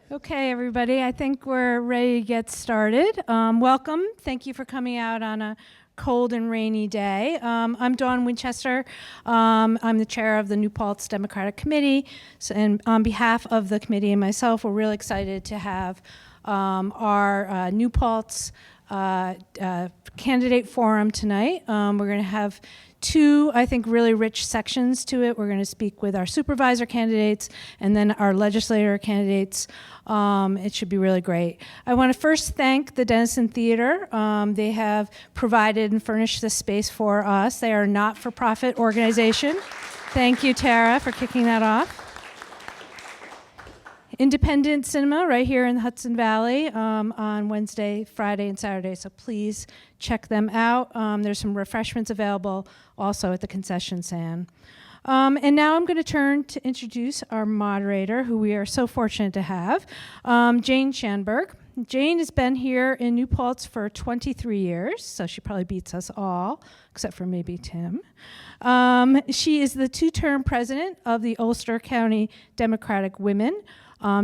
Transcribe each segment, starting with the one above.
Okay, everybody, I think we're ready to get started. Welcome. Thank you for coming out on a cold and rainy day. I'm Dawn Winchester. I'm the chair of the New Paltz Democratic Committee. And on behalf of the committee and myself, we're really excited to have our New Paltz candidate forum tonight. We're going to have two, I think, really rich sections to it. We're going to speak with our supervisor candidates and then our legislator candidates. It should be really great. I want to first thank the Denison Theater. They have provided and furnished this space for us. They are a not-for-profit organization. Thank you, Tara, for kicking that off. Independent Cinema right here in the Hudson Valley on Wednesday, Friday, and Saturday, so please check them out. There's some refreshments available also at the concession stand. And now I'm going to turn to introduce our moderator, who we are so fortunate to have, Jane Schanberg. Jane has been here in New Paltz for 23 years, so she probably beats us all, except for maybe Tim. She is the two-term president of the Ulster County Democratic Women.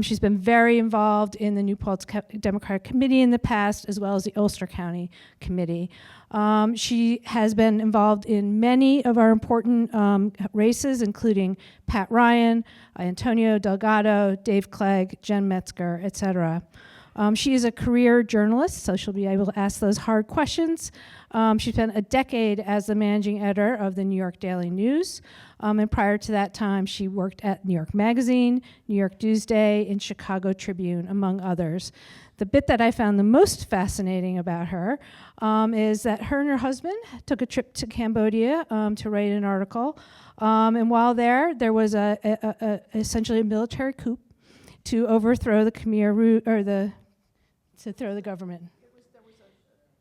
She's been very involved in the New Paltz Democratic Committee in the past, as well as the Ulster County Committee. She has been involved in many of our important races, including Pat Ryan, Antonio Delgado, Dave Clegg, Jen Metzger, et cetera. She is a career journalist, so she'll be able to ask those hard questions. She spent a decade as the managing editor of the New York Daily News. And prior to that time, she worked at New York Magazine, New York Newsday, and Chicago Tribune, among others. The bit that I found the most fascinating about her is that her and her husband took a trip to Cambodia to write an article. And while there was essentially a military coup to overthrow the Khmer Rouge, or to throw the government. There was a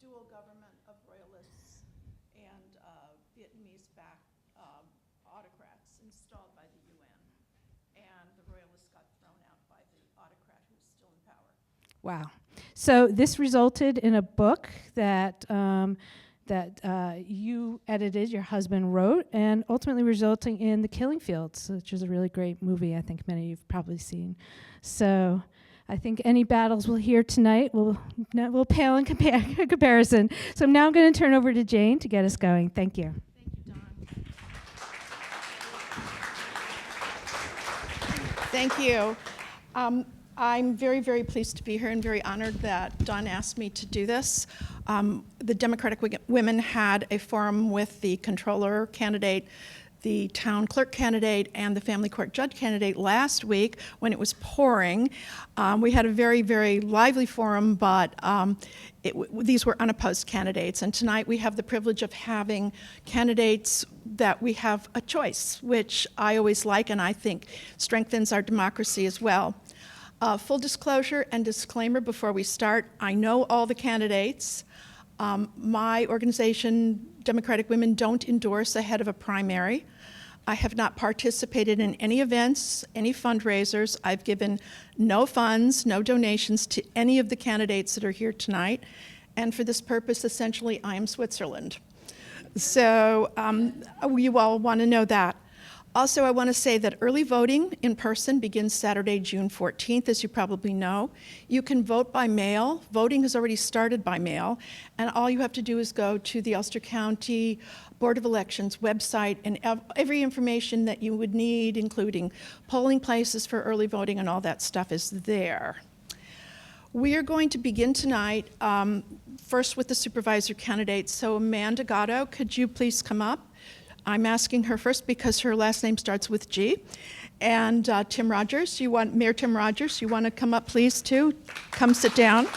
dual government of royalists and Vietnamese-backed autocrats installed by the UN, and the royalists got thrown out by the autocrat who's still in power. Wow. So this resulted in a book that you edited, your husband wrote, and ultimately resulting in The Killing Fields, which is a really great movie I think many of you have probably seen. So I think any battles we'll hear tonight will pale in comparison. So now I'm going to turn over to Jane to get us going. Thank you. Thank you, Dawn. I'm very, very pleased to be here and very honored that Dawn asked me to do this. The Democratic Women had a forum with the controller candidate, the town clerk candidate, and the family court judge candidate last week when it was pouring. We had a very, very lively forum, but these were unopposed candidates. And tonight we have the privilege of having candidates that we have a choice, which I always like and I think strengthens our democracy as well. Full disclosure and disclaimer before we start, I know all the candidates. My organization, Democratic Women, don't endorse ahead of a primary. I have not participated in any events, any fundraisers. I've given no funds, no donations to any of the candidates that are here tonight. And for this purpose, essentially, I am Switzerland. So you all want to know that. Also, I want to say that early voting in person begins Saturday, June 14th, as you probably know. You can vote by mail. Voting has already started by mail, and all you have to do is go to the Ulster County Board of Elections website, and every information that you would need, including polling places for early voting and all that stuff, is there. We are going to begin tonight first with the supervisor candidates. So Amanda Gatto, could you please come up? I'm asking her first because her last name starts with G. And Tim Rogers, Mayor Tim Rogers, you want to come up, please, too? Come sit down.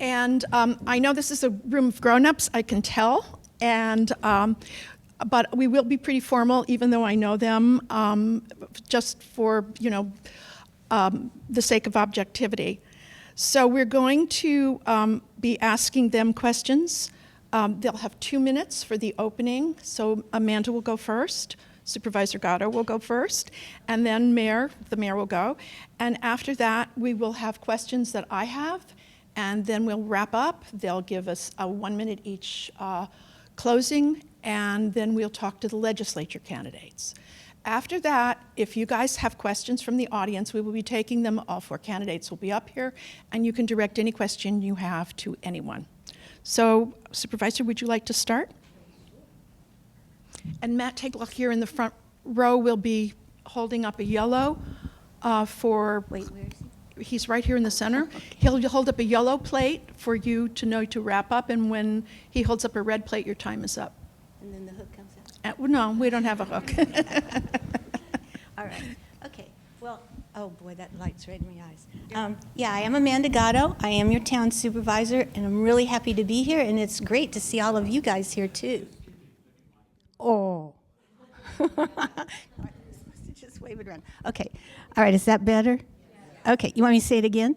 And I know this is a room of grown-ups, I can tell. And but we will be pretty formal, even though I know them, just for the sake of objectivity. So we're going to be asking them questions. They'll have 2 minutes for the opening. So Amanda will go first, Supervisor Gatto will go first, and then the mayor will go. And after that, we will have questions that I have, and then we'll wrap up. They'll give us a 1 minute each closing, and then we'll talk to the legislature candidates. After that, if you guys have questions from the audience, we will be taking them. All 4 candidates will be up here, and you can direct any question you have to anyone. So, Supervisor, would you like to start? And Matt Teglock here in the front row will be holding up a yellow for... Wait, where is he? He's right here in the center. He'll hold up a yellow plate for you to know to wrap up, and when he holds up a red plate, your time is up. And then the hook comes out. No, we don't have a hook. All right. Okay. Well, oh boy, that light's right in my eyes. Yeah, I am Amanda Gatto. I am your town supervisor, and I'm really happy to be here, and it's great to see all of you guys here too. Oh. Just wave it around. Okay. All right, is that better? Okay, you want me to say it again?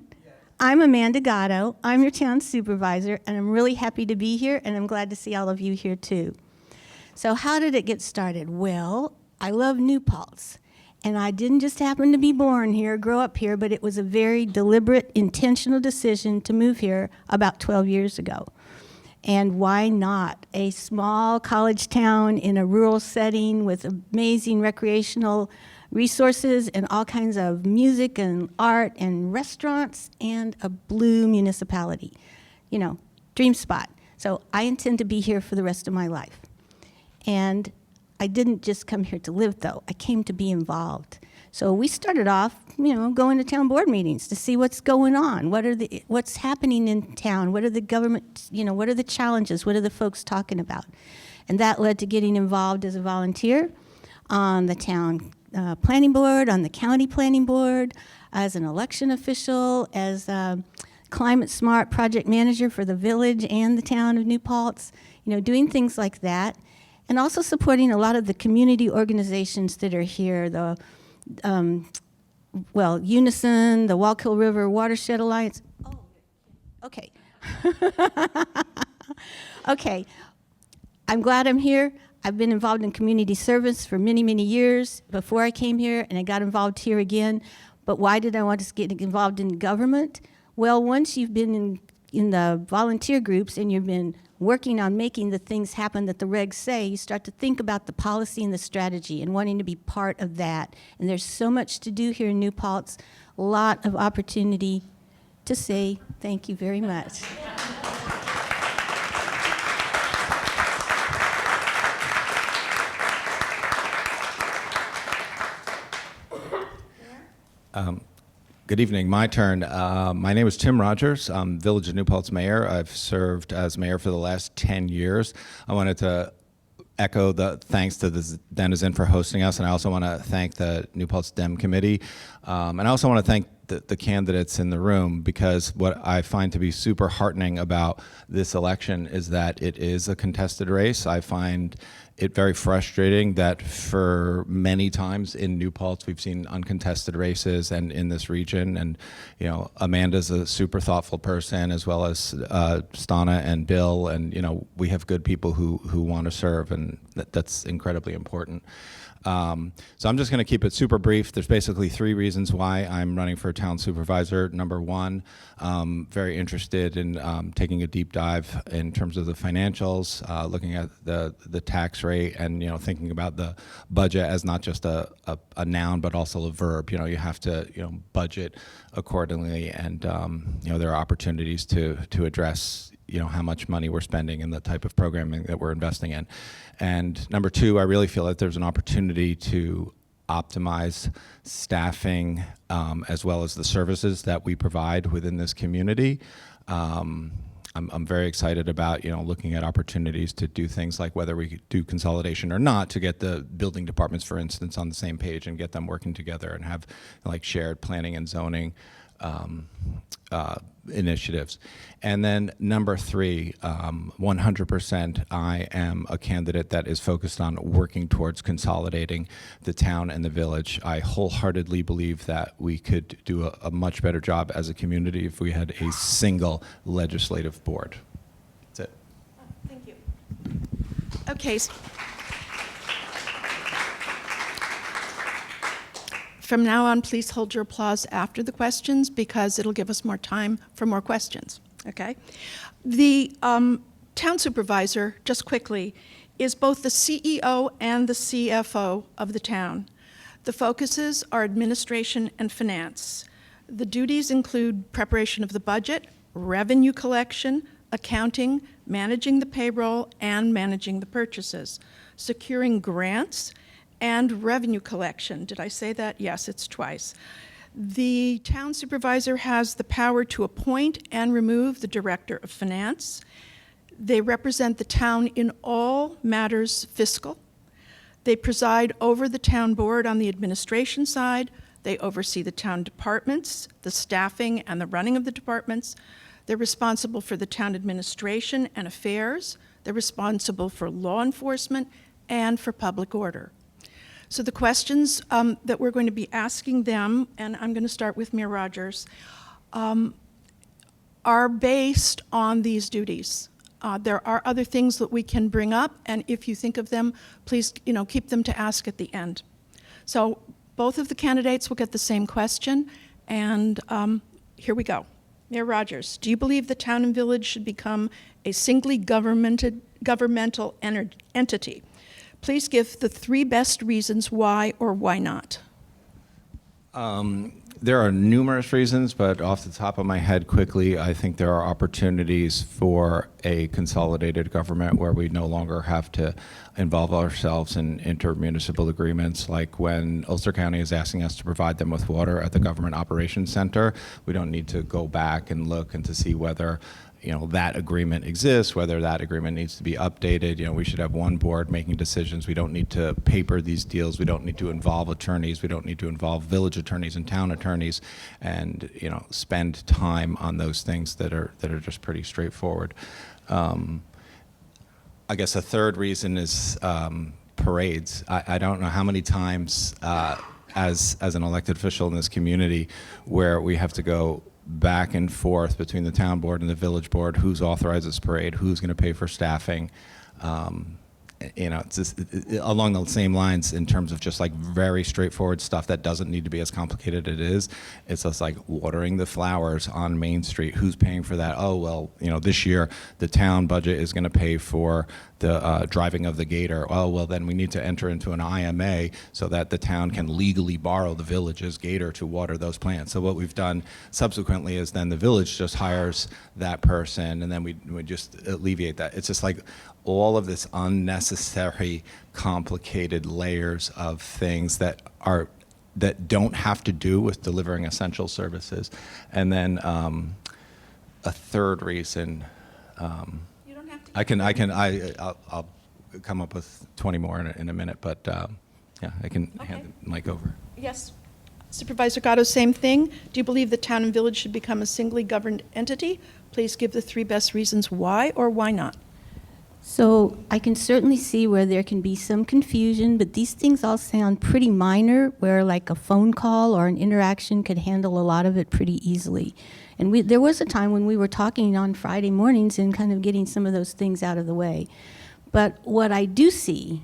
I'm Amanda Gatto. I'm your town supervisor, and I'm really happy to be here, and I'm glad to see all of you here too. So how did it get started? Well, I love New Paltz, and I didn't just happen to be born here, grow up here, but it was a very deliberate, intentional decision to move here about 12 years ago. And why not? A small college town in a rural setting with amazing recreational resources and all kinds of music and art and restaurants and a blue municipality. You know, dream spot. So I intend to be here for the rest of my life. And I didn't just come here to live, though. I came to be involved. So we started off, going to town board meetings to see what's going on. What's happening in town? What are the government, what are the challenges? What are the folks talking about? And that led to getting involved as a volunteer on the town planning board, on the county planning board, as an election official, as a climate smart project manager for the village and the town of New Paltz, doing things like that. And also supporting a lot of the community organizations that are here, the Unison, the Wallkill River Watershed Alliance. Oh, okay. Okay. I'm glad I'm here. I've been involved in community service for many, many years before I came here, and I got involved here again. But why did I want to get involved in government? Well, once you've been in the volunteer groups and you've been working on making the things happen that the regs say, you start to think about the policy and the strategy and wanting to be part of that. And there's so much to do here in New Paltz, a lot of opportunity to say thank you very much. Good evening. My turn. My name is Tim Rogers. I'm Village of New Paltz mayor. I've served as mayor for the last 10 years. I wanted to echo the thanks to the Denizen for hosting us, and I also want to thank the New Paltz Dem Committee. And I also want to thank the candidates in the room, because what I find to be super heartening about this election is that it is a contested race. I find it very frustrating that for many times in New Paltz we've seen uncontested races and in this region, and Amanda's a super thoughtful person, as well as Stana and Bill, and we have good people who want to serve, and that's incredibly important. So I'm just going to keep it super brief. There's basically 3 reasons why I'm running for town supervisor. Number 1, very interested in taking a deep dive in terms of the financials, looking at the tax rate, and thinking about the budget as not just a noun but also a verb. You have to budget accordingly, and there are opportunities to address how much money we're spending and the type of programming that we're investing in. And number 2, I really feel that there's an opportunity to optimize staffing as well as the services that we provide within this community. I'm very excited about looking at opportunities to do things like whether we do consolidation or not, to get the building departments, for instance, on the same page and get them working together and have like shared planning and zoning initiatives. And then number 3, 100% I am a candidate that is focused on working towards consolidating the town and the village. I wholeheartedly believe that we could do a much better job as a community if we had a single legislative board. That's it. Thank you. Okay. From now on, please hold your applause after the questions, because it'll give us more time for more questions, okay? The town supervisor, just quickly, is both the CEO and the CFO of the town. The focuses are administration and finance. The duties include preparation of the budget, revenue collection, accounting, managing the payroll, and managing the purchases, securing grants, and revenue collection. Did I say that? Yes, it's twice. The town supervisor has the power to appoint and remove the director of finance. They represent the town in all matters fiscal. They preside over the town board on the administration side. They oversee the town departments, the staffing, and the running of the departments. They're responsible for the town administration and affairs. They're responsible for law enforcement and for public order. So the questions that we're going to be asking them, and I'm going to start with Mayor Rogers, are based on these duties. There are other things that we can bring up, and if you think of them, please, keep them to ask at the end. So both of the candidates will get the same question, and here we go. Mayor Rogers, do you believe the town and village should become a singly governmental entity? Please give the 3 best reasons why or why not. There are numerous reasons, but off the top of my head quickly, I think there are opportunities for a consolidated government where we no longer have to involve ourselves in intermunicipal agreements, like when Ulster County is asking us to provide them with water at the Government Operations Center. We don't need to go back and look and to see whether that agreement exists, whether that agreement needs to be updated. We should have one board making decisions. We don't need to paper these deals. We don't need to involve attorneys. We don't need to involve village attorneys and town attorneys and, spend time on those things that are just pretty straightforward. I guess a third reason is parades. I don't know how many times as an elected official in this community where we have to go back and forth between the town board and the village board, who's authorized this parade, who's going to pay for staffing. It's just along the same lines in terms of just like very straightforward stuff that doesn't need to be as complicated as it is. It's just like watering the flowers on Main Street. Who's paying for that? Oh, well, this year the town budget is going to pay for the driving of the gator. Oh, well, then we need to enter into an IMA so that the town can legally borrow the village's gator to water those plants. So what we've done subsequently is then the village just hires that person, and then we just alleviate that. It's just like all of this unnecessary, complicated layers of things that don't have to do with delivering essential services. And then a third reason. You don't have to. I'll come up with 20 more in a minute, but yeah, I can hand the mic over. Yes. Supervisor Gatto, same thing. Do you believe the town and village should become a singly governed entity? Please give the 3 best reasons why or why not. So I can certainly see where there can be some confusion, but these things all sound pretty minor, where like a phone call or an interaction could handle a lot of it pretty easily. And there was a time when we were talking on Friday mornings and kind of getting some of those things out of the way. But what I do see,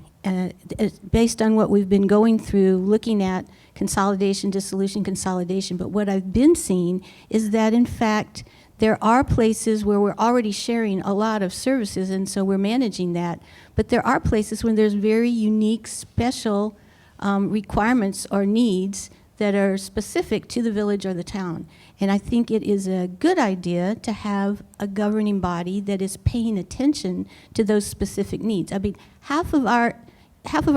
based on what we've been going through, looking at consolidation, dissolution, consolidation, but what I've been seeing is that, in fact, there are places where we're already sharing a lot of services, and so we're managing that. But there are places when there's very unique, special requirements or needs that are specific to the village or the town. And I think it is a good idea to have a governing body that is paying attention to those specific needs. I mean, half of our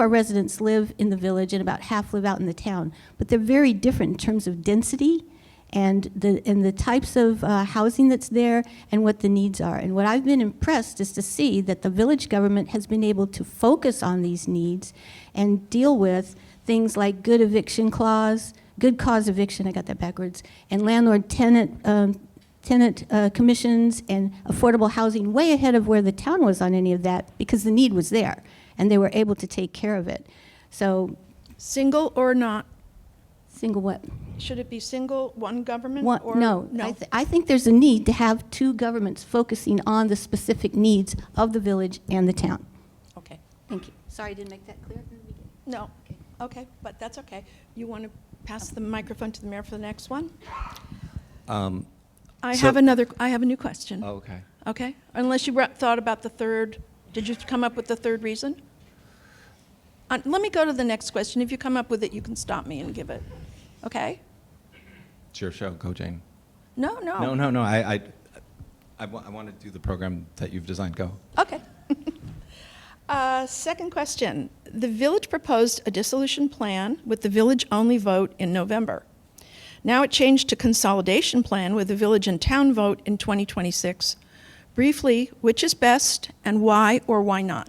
residents live in the village and about half live out in the town, but they're very different in terms of density and the types of housing that's there and what the needs are. And what I've been impressed is to see that the village government has been able to focus on these needs and deal with things like good eviction clause, good cause eviction, I got that backwards, and landlord-tenant commissions and affordable housing way ahead of where the town was on any of that because the need was there and they were able to take care of it. So Single or not? single what? Should it be single, one government? One, or no, I think there's a need to have 2 governments focusing on the specific needs of the village and the town. Okay. Thank you. Sorry I didn't make that clear in the beginning. No. Okay, but that's okay. You want to pass the microphone to the mayor for the next one? I have a new question. Oh, okay. Okay? Unless you thought about the third. Did you come up with the third reason? Let me go to the next question. If you come up with it, you can stop me and give it. Okay? It's your show. Go, Jane. No. No. I want to do the program that you've designed. Go. Okay. Second question. The village proposed a dissolution plan with the village-only vote in November. Now it changed to consolidation plan with the village and town vote in 2026. Briefly, which is best and why or why not?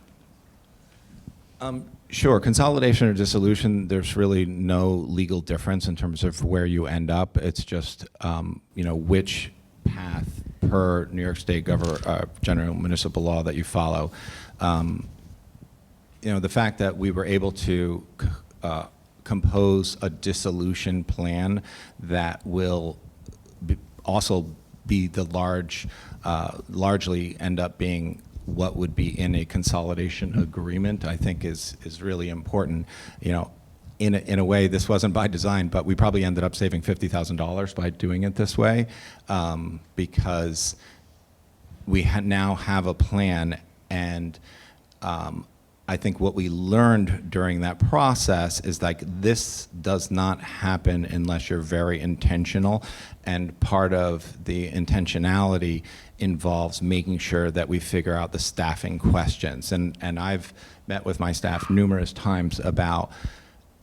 Sure. Consolidation or dissolution, there's really no legal difference in terms of where you end up. It's just, which path per New York State general municipal law that you follow. The fact that we were able to compose a dissolution plan that will also be the largely end up being what would be in a consolidation agreement, I think is really important. In a way, this wasn't by design, but we probably ended up saving $50,000 by doing it this way, because we now have a plan, and I think what we learned during that process is like this does not happen unless you're very intentional, and part of the intentionality involves making sure that we figure out the staffing questions. And I've met with my staff numerous times about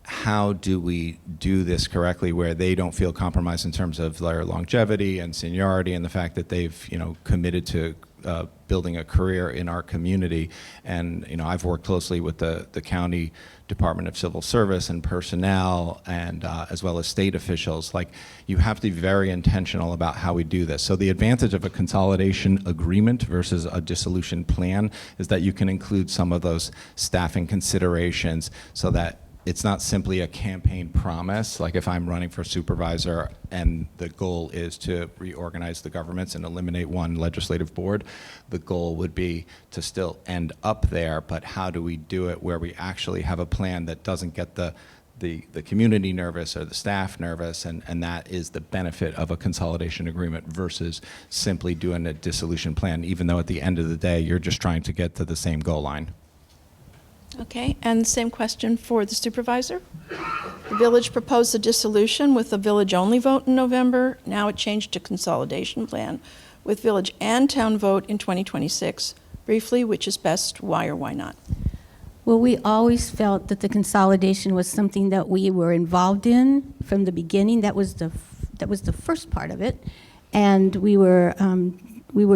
how do we do this correctly where they don't feel compromised in terms of their longevity and seniority and the fact that they've committed to building a career in our community. And I've worked closely with the county Department of Civil Service and personnel, and as well as state officials. Like, you have to be very intentional about how we do this. So the advantage of a consolidation agreement versus a dissolution plan is that you can include some of those staffing considerations so that it's not simply a campaign promise. Like if I'm running for supervisor and the goal is to reorganize the governments and eliminate one legislative board, the goal would be to still end up there, but how do we do it where we actually have a plan that doesn't get the community nervous or the staff nervous, and that is the benefit of a consolidation agreement versus simply doing a dissolution plan, even though at the end of the day, you're just trying to get to the same goal line. Okay, and same question for the supervisor. The village proposed a dissolution with a village-only vote in November. Now it changed to consolidation plan with village and town vote in 2026. Briefly, which is best, why or why not? Well, we always felt that the consolidation was something that we were involved in from the beginning. That was the first part of it, and we were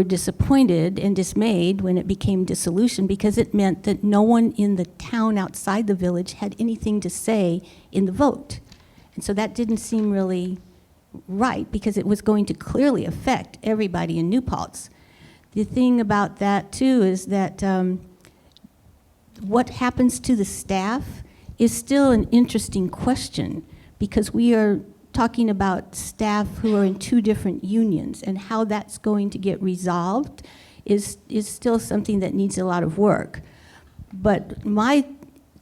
disappointed and dismayed when it became dissolution, because it meant that no one in the town outside the village had anything to say in the vote. And so that didn't seem really right, because it was going to clearly affect everybody in New Paltz. The thing about that, too, is that what happens to the staff is still an interesting question, because we are talking about staff who are in two different unions, and how that's going to get resolved is still something that needs a lot of work. But my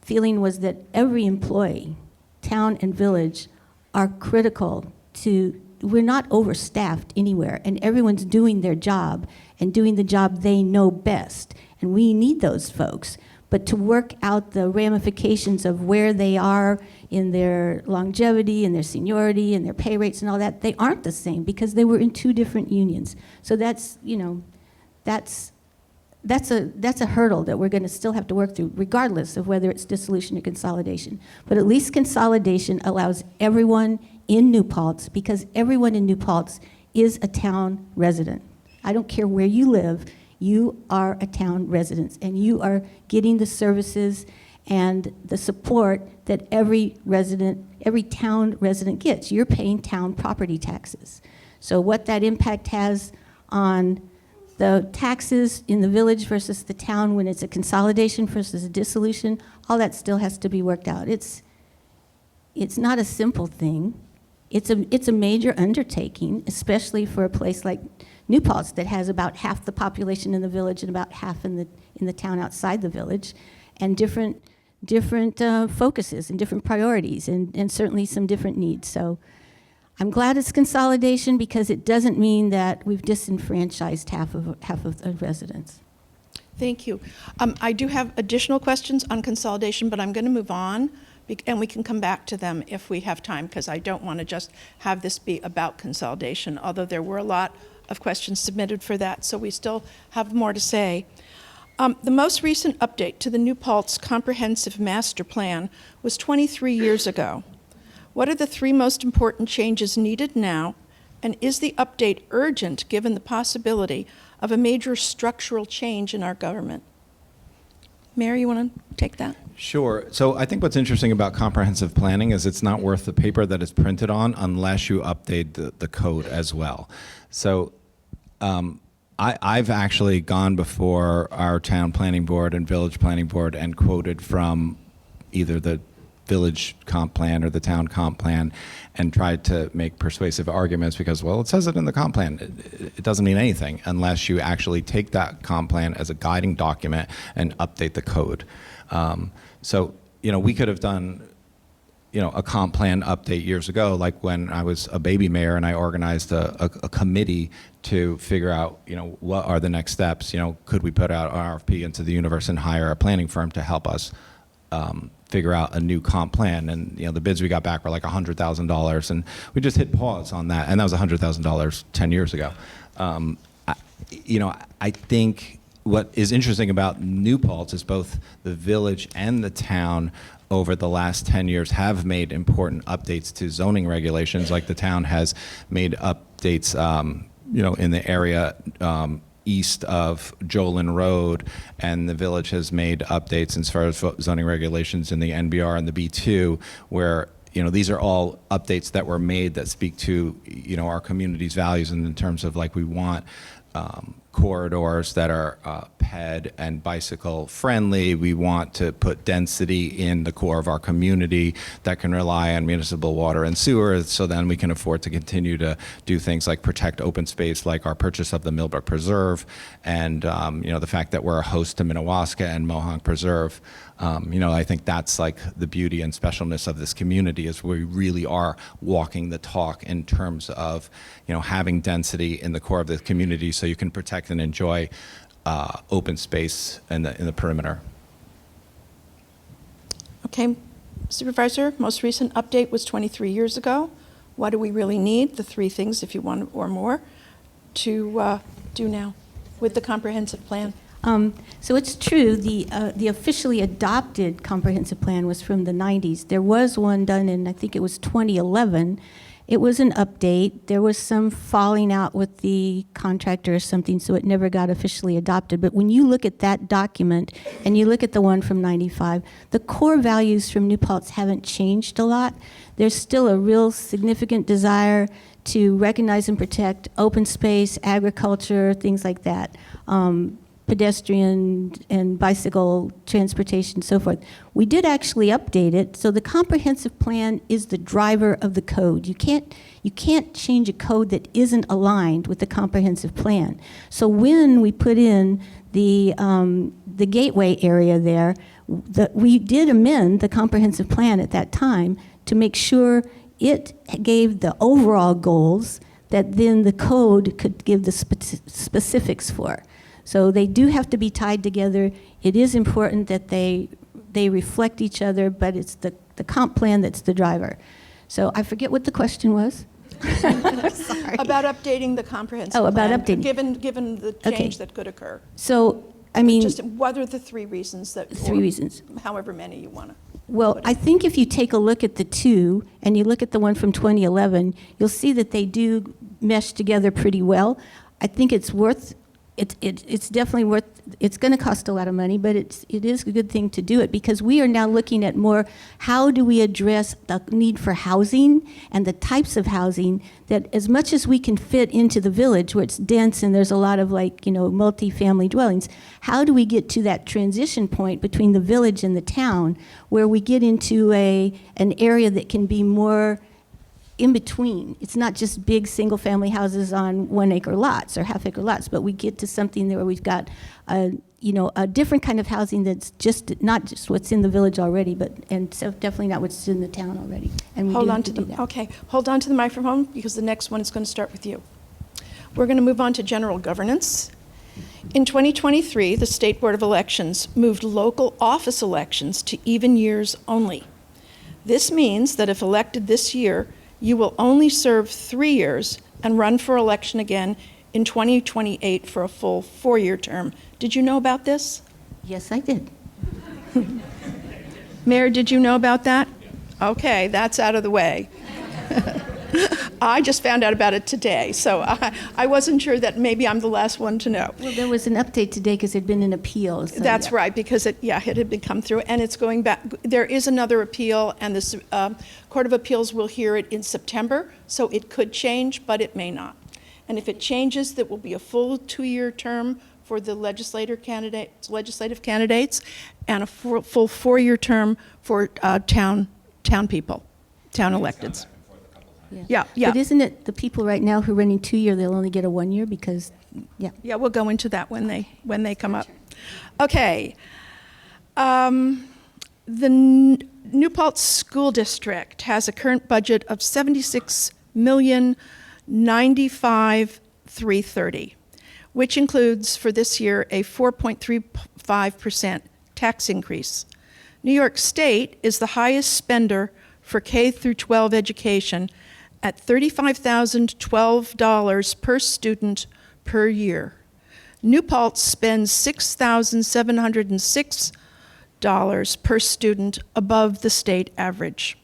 feeling was that every employee, town and village, are critical to, we're not overstaffed anywhere, and everyone's doing their job and doing the job they know best, and we need those folks. But to work out the ramifications of where they are in their longevity and their seniority and their pay rates and all that, they aren't the same because they were in two different unions. So that's a hurdle that we're going to still have to work through, regardless of whether it's dissolution or consolidation. But at least consolidation allows everyone in New Paltz, because everyone in New Paltz is a town resident. I don't care where you live. You are a town resident, and you are getting the services and the support that every town resident gets. You're paying town property taxes. So what that impact has on the taxes in the village versus the town when it's a consolidation versus a dissolution, all that still has to be worked out. It's not a simple thing. It's a major undertaking, especially for a place like New Paltz that has about half the population in the village and about half in the town outside the village, and different focuses and different priorities, and certainly some different needs. So I'm glad it's consolidation, because it doesn't mean that we've disenfranchised half of the residents. Thank you. I do have additional questions on consolidation, but I'm going to move on, and we can come back to them if we have time, because I don't want to just have this be about consolidation, although there were a lot of questions submitted for that, so we still have more to say. The most recent update to the New Paltz Comprehensive Master Plan was 23 years ago. What are the 3 most important changes needed now, and is the update urgent given the possibility of a major structural change in our government? Mayor, you want to take that? Sure. So I think what's interesting about comprehensive planning is it's not worth the paper that it's printed on unless you update the code as well. So I've actually gone before our town planning board and village planning board and quoted from either the village comp plan or the town comp plan and tried to make persuasive arguments because, well, it says it in the comp plan. It doesn't mean anything unless you actually take that comp plan as a guiding document and update the code. So, we could have done, a comp plan update years ago, like when I was a baby mayor and I organized a committee to figure out, what are the next steps? Could we put out an RFP into the universe and hire a planning firm to help us figure out a new comp plan? And the bids we got back were like $100,000, and we just hit pause on that. And that was $100,000 10 years ago. I think what is interesting about New Paltz is both the village and the town over the last 10 years have made important updates to zoning regulations. Like the town has made updates, in the area east of Jolin Road, and the village has made updates as far as zoning regulations in the NBR and the B2, where these are all updates that were made that speak to our community's values, and in terms of like we want corridors that are ped and bicycle friendly. We want to put density in the core of our community that can rely on municipal water and sewer, so then we can afford to continue to do things like protect open space, like our purchase of the Millbrook Preserve, and the fact that we're a host to Minnewaska and Mohonk Preserve. I think that's like the beauty and specialness of this community, is we really are walking the talk in terms of having density in the core of the community so you can protect and enjoy open space in the perimeter. Okay, Supervisor, most recent update was 23 years ago. What do we really need, the 3 things, if you want, or more, to do now with the comprehensive plan? So it's true, the officially adopted comprehensive plan was from the 90s. There was one done in, I think it was 2011. It was an update. There was some falling out with the contractor or something, so it never got officially adopted. But when you look at that document and you look at the one from 95, the core values from New Paltz haven't changed a lot. There's still a real significant desire to recognize and protect open space, agriculture, things like that. Pedestrian and bicycle transportation, so forth. We did actually update it, so the comprehensive plan is the driver of the code. You can't change a code that isn't aligned with the comprehensive plan. So when we put in the gateway area there, we did amend the comprehensive plan at that time to make sure it gave the overall goals that then the code could give the specifics for. So they do have to be tied together. It is important that they reflect each other, but it's the comp plan that's the driver. So I forget what the question was. Sorry. About updating the comprehensive Oh, about plan, updating. given the change that could occur. So, I mean, Just what are the 3 reasons that? 3 reasons. However many you want to. Well, I think if you take a look at the 2 and you look at the one from 2011, you'll see that they do mesh together pretty well. I think it's worth. It's definitely worth. It's going to cost a lot of money, but it is a good thing to do it, because we are now looking at more how do we address the need for housing and the types of housing that, as much as we can fit into the village where it's dense and there's a lot of multi-family dwellings, how do we get to that transition point between the village and the town where we get into an area that can be more in between. It's not just big single-family houses on 1-acre lots or half-acre lots, but we get to something there where we've got a different kind of housing that's just not just what's in the village already, and so definitely not what's in the town already. And we Hold do on have to to do the that. okay. Hold on to the microphone, because the next one is going to start with you. We're going to move on to general governance. In 2023, the State Board of Elections moved local office elections to even years only. This means that if elected this year, you will only serve 3 years and run for election again in 2028 for a full 4-year term. Did you know about this? Yes, I did. Mayor, did you know about that? Okay, that's out of the way. I just found out about it today, so I wasn't sure that maybe I'm the last one to know. Well, there was an update today because there'd been an appeal. So That's yeah. right, because it had been come through, and it's going back. There is another appeal, and this Court of Appeals will hear it in September, so it could change, but it may not. And if it changes, that will be a full 2-year term for the legislative candidates, and a full 4-year term for town people, town electeds. Yeah. But isn't it the people right now who are running 2-year, they'll only get a 1 year because, yeah. Yeah, we'll go into that when they come up. Okay. The New Paltz School District has a current budget of $76,095,330, which includes for this year a 4.35% tax increase. New York State is the highest spender for K through 12 education at $35,012 per student per year. New Paltz spends $6,706 per student above the state average.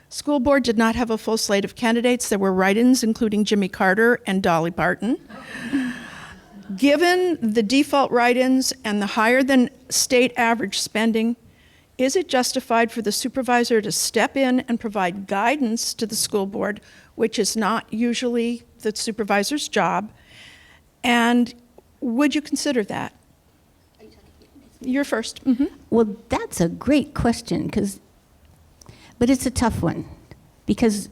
School board did not have a full slate of candidates. There were write-ins, including Jimmy Carter and Dolly Parton. Given the default write-ins and the higher than state average spending, is it justified for the supervisor to step in and provide guidance to the school board, which is not usually the supervisor's job? And would you consider that? You're first. Mm-hmm. Well, that's a great question, but it's a tough one because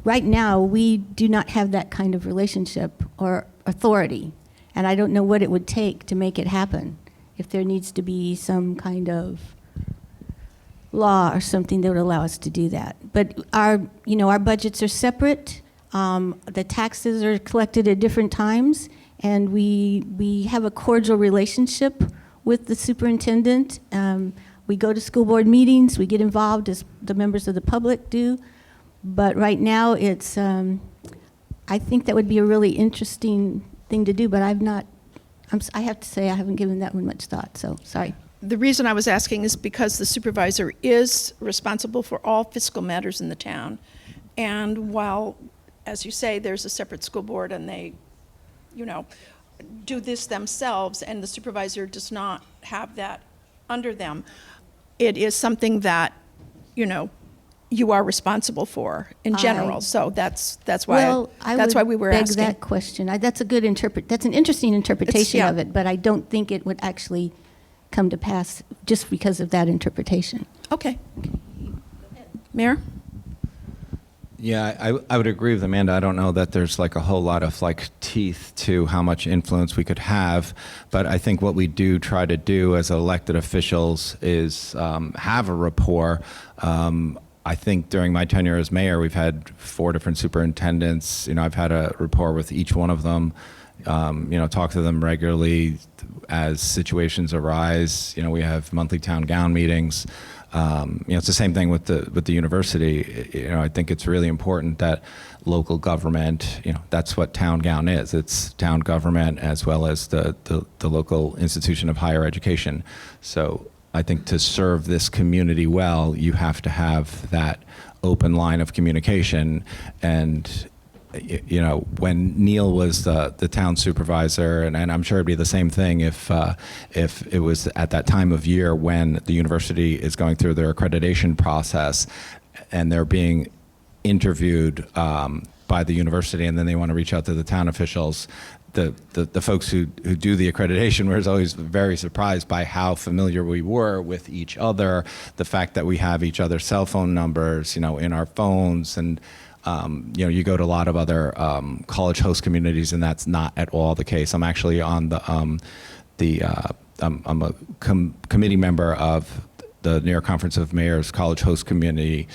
right now, we do not have that kind of relationship or authority. And I don't know what it would take to make it happen. If there needs to be some kind of law or something that would allow us to do that. But our budgets are separate. The taxes are collected at different times, and we have a cordial relationship with the superintendent. We go to school board meetings, we get involved as the members of the public do. But right now, it's I think that would be a really interesting thing to do, but I have to say I haven't given that one much thought, so sorry. The reason I was asking is because the supervisor is responsible for all fiscal matters in the town. And while, as you say, there's a separate school board and they, do this themselves, and the supervisor does not have that under them, it is something that, you are responsible for in general. So that's why that's why we were beg asking that question. That's a good that's an interesting interpretation of it, but I don't think it would actually come to pass just because of that interpretation. Okay. Mayor? Yeah, I would agree with Amanda. I don't know that there's like a whole lot of like teeth to how much influence we could have, but I think what we do try to do as elected officials is have a rapport. I think during my tenure as mayor, we've had 4 different superintendents. I've had a rapport with each one of them. Talk to them regularly as situations arise. We have monthly town gown meetings. It's the same thing with the university. I think it's really important that local government, that's what town gown is. It's town government as well as the local institution of higher education. So I think to serve this community well, you have to have that open line of communication. And when Neil was the town supervisor, and I'm sure it'd be the same thing if it was at that time of year when the university is going through their accreditation process and they're being interviewed by the university, and then they want to reach out to the town officials. The folks who do the accreditation were always very surprised by how familiar we were with each other, the fact that we have each other's cell phone numbers, in our phones, and you go to a lot of other college host communities, and that's not at all the case. I'm actually on I'm a committee member of the New York Conference of Mayors College Host Community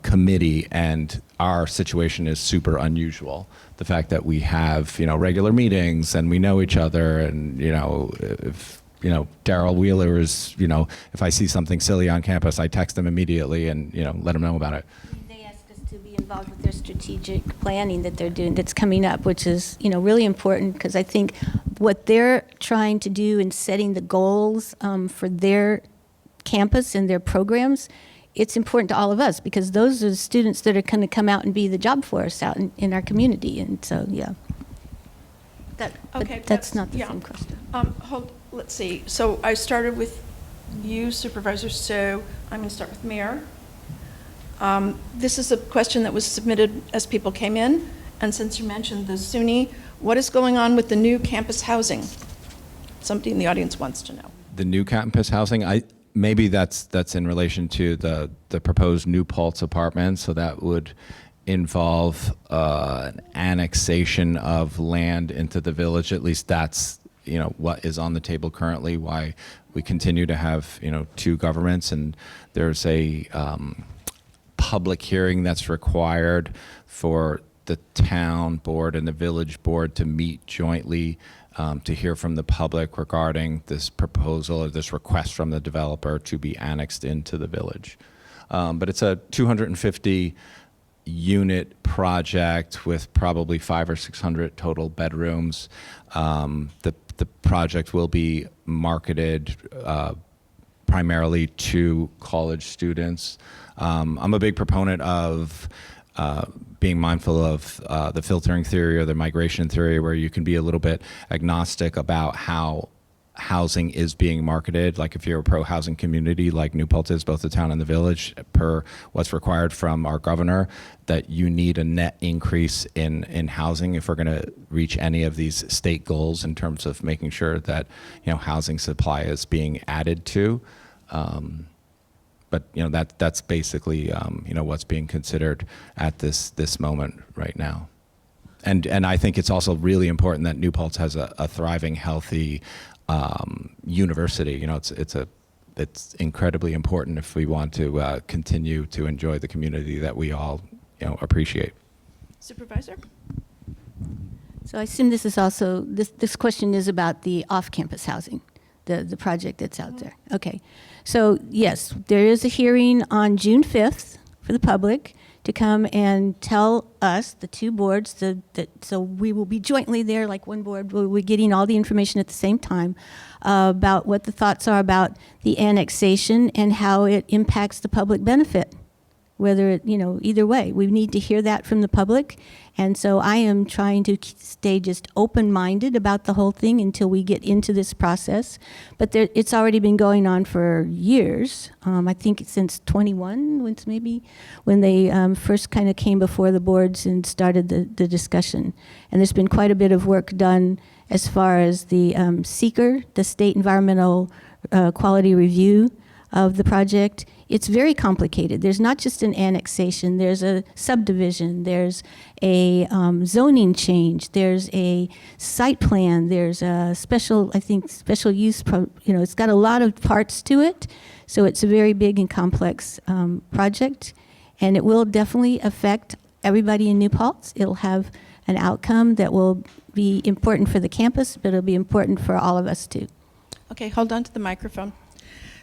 Committee, and our situation is super unusual. The fact that we have, regular meetings and we know each other, and, if, Daryl Wheeler is, if I see something silly on campus, I text him immediately and, let him know about it. They asked us to be involved with their strategic planning that they're doing, that's coming up, which is, really important, because I think what they're trying to do in setting the goals for their campus and their programs, it's important to all of us, because those are the students that are going to come out and be the job force out in our community. And so, yeah. But that's not the same question. Let's see. So I started with you, Supervisor, so I'm going to start with Mayor. This is a question that was submitted as people came in, and since you mentioned the SUNY, what is going on with the new campus housing? Somebody in the audience wants to know. The new campus housing, maybe that's in relation to the proposed New Paltz apartments, so that would involve an annexation of land into the village. At least that's what is on the table currently. Why we continue to have two governments, and there's a public hearing that's required for the town board and the village board to meet jointly to hear from the public regarding this proposal or this request from the developer to be annexed into the village. But it's a 250 unit project with probably 500 or 600 total bedrooms. The project will be marketed primarily to college students. I'm a big proponent of being mindful of the filtering theory or the migration theory, where you can be a little bit agnostic about how housing is being marketed. Like if you're a pro-housing community like New Paltz is, both the town and the village, per what's required from our governor, that you need a net increase in housing if we're going to reach any of these state goals in terms of making sure that housing supply is being added to. But that's basically what's being considered at this moment right now. And I think it's also really important that New Paltz has a thriving, healthy university. It's incredibly important if we want to continue to enjoy the community that we all appreciate. Supervisor? So I assume this is also, this question is about the off-campus housing, the project that's out there. Okay. So yes, there is a hearing on June 5th for the public to come and tell us, the two boards, so we will be jointly there, like one board, we'll be getting all the information at the same time about what the thoughts are about the annexation and how it impacts the public benefit, whether it, either way. We need to hear that from the public. And so I am trying to stay just open-minded about the whole thing until we get into this process. But it's already been going on for years. I think since 21, when they first kind of came before the boards and started the discussion. And there's been quite a bit of work done as far as the SEQR, the State Environmental Quality Review of the project. It's very complicated. There's not just an annexation, there's a subdivision, there's a zoning change, there's a site plan, there's a special use, it's got a lot of parts to it. So it's a very big and complex project, and it will definitely affect everybody in New Paltz. It'll have an outcome that will be important for the campus, but it'll be important for all of us too. Okay, hold on to the microphone.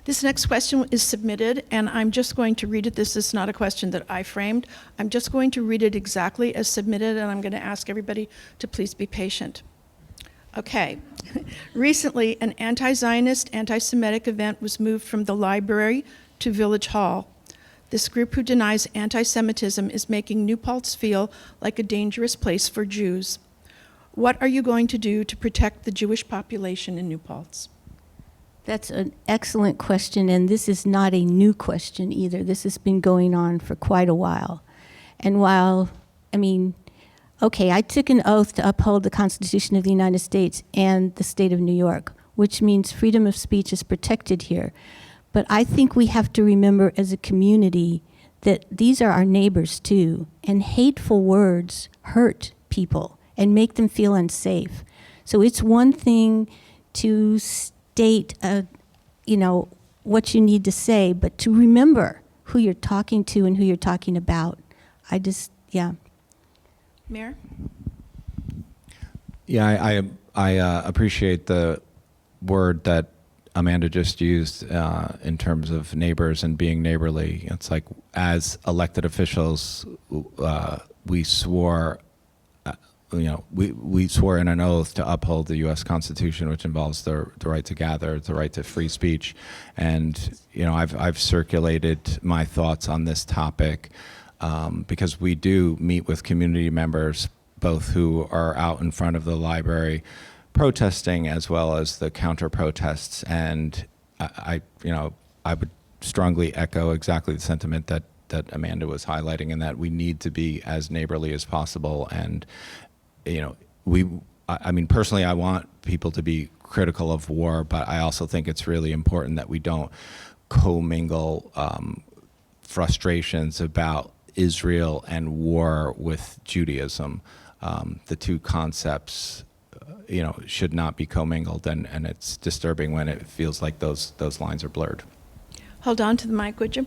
This next question is submitted, and I'm just going to read it. This is not a question that I framed. I'm just going to read it exactly as submitted, and I'm going to ask everybody to please be patient. Okay. Recently, an anti-Zionist, anti-Semitic event was moved from the library to Village Hall. This group who denies anti-Semitism is making New Paltz feel like a dangerous place for Jews. What are you going to do to protect the Jewish population in New Paltz? That's an excellent question, and this is not a new question either. This has been going on for quite a while. And I took an oath to uphold the Constitution of the United States and the state of New York, which means freedom of speech is protected here. But I think we have to remember as a community that these are our neighbors too, and hateful words hurt people and make them feel unsafe. So it's one thing to state what you need to say, but to remember who you're talking to and who you're talking about. Yeah. Mayor? Yeah, I appreciate the word that Amanda just used in terms of neighbors and being neighborly. It's like, as elected officials, we swore, we swore in an oath to uphold the U.S. Constitution, which involves the right to gather, the right to free speech, and I've circulated my thoughts on this topic because we do meet with community members, both who are out in front of the library protesting as well as the counter protests, and I would strongly echo exactly the sentiment that Amanda was highlighting, in that we need to be as neighborly as possible. And I mean, personally, I want people to be critical of war, but I also think it's really important that we don't commingle frustrations about Israel and war with Judaism. The two concepts, should not be commingled, and it's disturbing when it feels like those lines are blurred. Hold on to the mic, would you?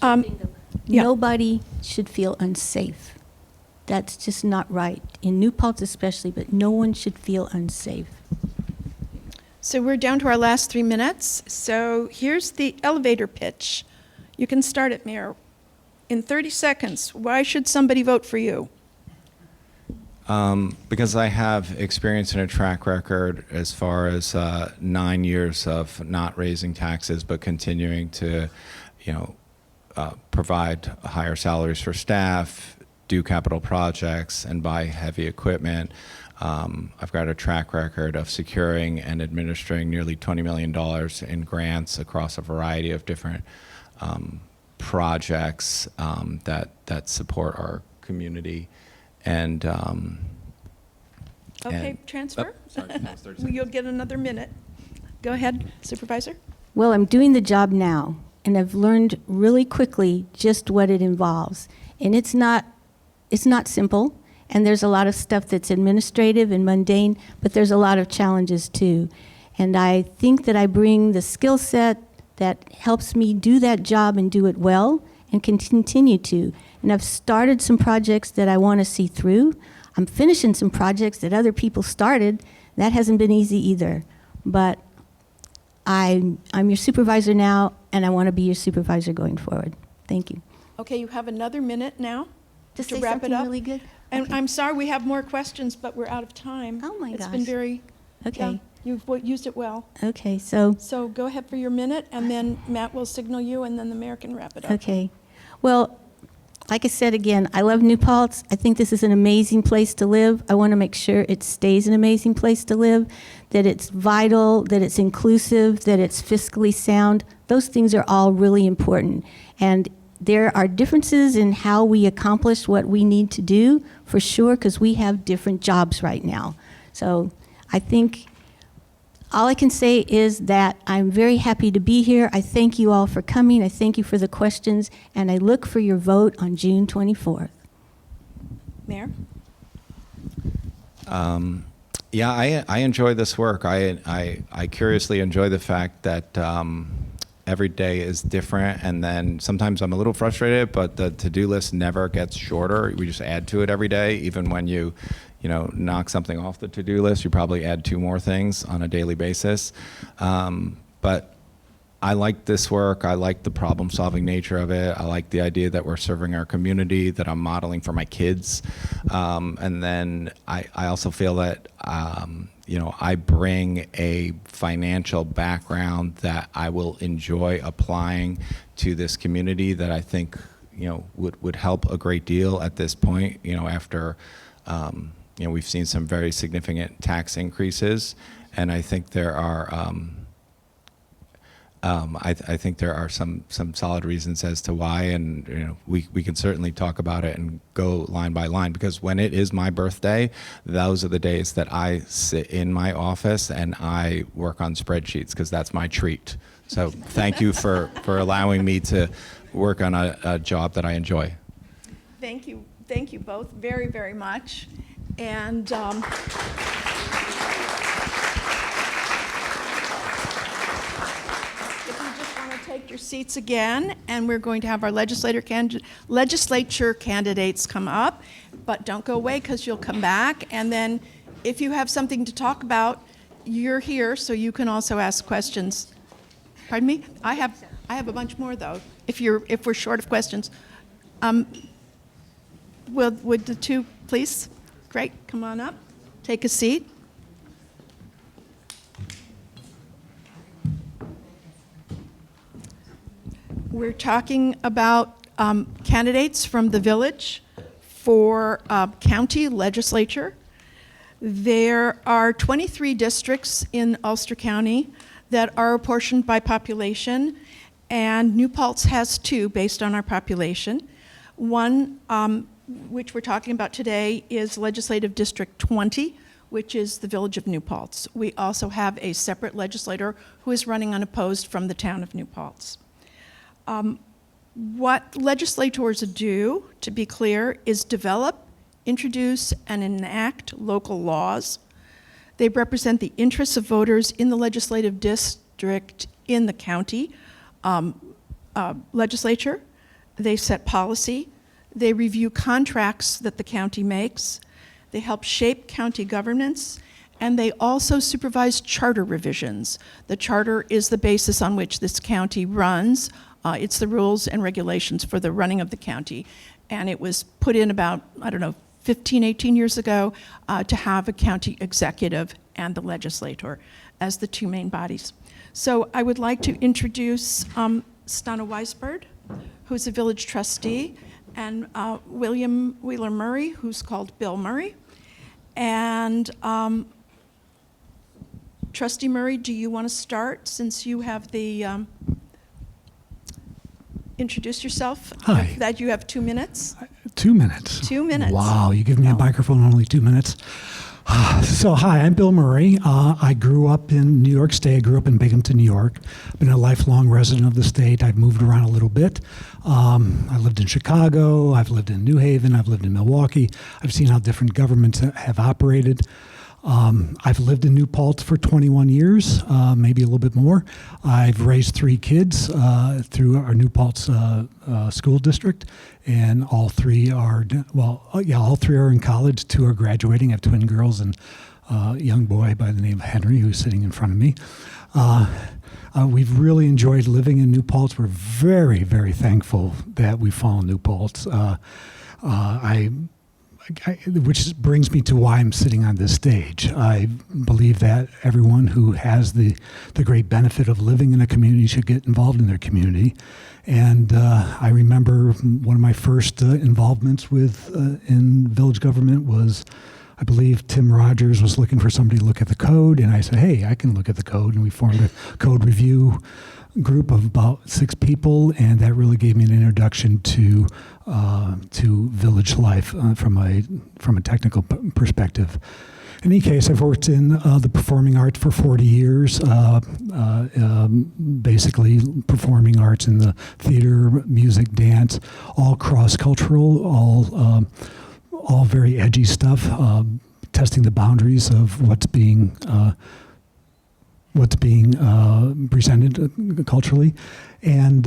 Yeah. Nobody should feel unsafe. That's just not right. In New Paltz especially, but no one should feel unsafe. So we're down to our last 3 minutes. So here's the elevator pitch. You can start it, Mayor. In 30 seconds, why should somebody vote for you? Because I have experience and a track record as far as 9 years of not raising taxes, but continuing to, provide higher salaries for staff, do capital projects, and buy heavy equipment. I've got a track record of securing and administering nearly $20 million in grants across a variety of different projects that support our community. And Okay, and- transfer? Oh, sorry, that was 30 seconds. You'll get another minute. Go ahead, Supervisor. Well, I'm doing the job now, and I've learned really quickly just what it involves. And it's not simple, and there's a lot of stuff that's administrative and mundane, but there's a lot of challenges too. And I think that I bring the skill set that helps me do that job and do it well, and can continue to. And I've started some projects that I want to see through. I'm finishing some projects that other people started. That hasn't been easy either. But I'm your supervisor now, and I want to be your supervisor going forward. Thank you. Okay, you have another minute now To to say wrap it something up. really good? And Okay. I'm sorry we have more questions, but we're out of time. Oh my It's been gosh. very, Okay. yeah, you've used it well. Okay, so, So go ahead for your minute, and then Matt will signal you, and then the mayor can wrap it up. okay. Well, like I said again, I love New Paltz. I think this is an amazing place to live. I want to make sure it stays an amazing place to live, that it's vital, that it's inclusive, that it's fiscally sound. Those things are all really important. And there are differences in how we accomplish what we need to do, for sure, because we have different jobs right now. So I think all I can say is that I'm very happy to be here. I thank you all for coming. I thank you for the questions, and I look for your vote on June 24th. Mayor? Yeah, I enjoy this work. I curiously enjoy the fact that every day is different, and then sometimes I'm a little frustrated, but the to-do list never gets shorter. We just add to it every day. Even when you knock something off the to-do list, you probably add 2 more things on a daily basis. But I like this work. I like the problem-solving nature of it. I like the idea that we're serving our community, that I'm modeling for my kids. And then I also feel that, I bring a financial background that I will enjoy applying to this community, that I think, would help a great deal at this point, after, we've seen some very significant tax increases. And I think there are, I think there are some solid reasons as to why, and we can certainly talk about it and go line by line, because when it is my birthday, those are the days that I sit in my office and I work on spreadsheets, because that's my treat. So thank you for allowing me to work on a job that I enjoy. Thank you both very, very much. And if you just want to take your seats again, and we're going to have our legislature candidates come up. But don't go away, because you'll come back. And then if you have something to talk about, you're here, so you can also ask questions. Pardon me? I have a bunch more, though, if we're short of questions. Would the two, please? Great, come on up. Take a seat. We're talking about candidates from the village for county legislature. There are 23 districts in Ulster County that are apportioned by population, and New Paltz has 2 based on our population. One, which we're talking about today, is Legislative District 20, which is the village of New Paltz. We also have a separate legislator who is running unopposed from the town of New Paltz. What legislators do, to be clear, is develop, introduce, and enact local laws. They represent the interests of voters in the legislative district in the county legislature. They set policy. They review contracts that the county makes. They help shape county governance. And they also supervise charter revisions. The charter is the basis on which this county runs. It's the rules and regulations for the running of the county. And it was put in about, 15, 18 years ago to have a county executive and the legislator as the 2 main bodies. So I would like to introduce Stana Weisbird, who's a village trustee, and William Wheeler Murray, who's called Bill Murray. And Trustee Murray, do you want to start, since you have the introduce yourself? Hi. That you have 2 minutes. 2 minutes. 2 minutes. Wow, you give me a microphone in only 2 minutes. So, hi, I'm Bill Murray. I grew up in New York State. I grew up in Binghamton, New York. I've been a lifelong resident of the state. I've moved around a little bit. I lived in Chicago. I've lived in New Haven. I've lived in Milwaukee. I've seen how different governments have operated. I've lived in New Paltz for 21 years, maybe a little bit more. I've raised 3 kids through our New Paltz school district, and all 3 are, all 3 are in college. 2 are graduating. I have twin girls and a young boy by the name of Henry, who's sitting in front of me. We've really enjoyed living in New Paltz. We're very, very thankful that we fall in New Paltz. Which brings me to why I'm sitting on this stage. I believe that everyone who has the great benefit of living in a community should get involved in their community. And I remember one of my first involvements in village government was, I believe Tim Rogers was looking for somebody to look at the code, and I said, hey, I can look at the code, and we formed a code review group of about 6 people, and that really gave me an introduction to village life from a technical perspective. In any case, I've worked in the performing arts for 40 years, basically performing arts in the theater, music, dance, all cross-cultural, all very edgy stuff, testing the boundaries of what's being presented culturally, and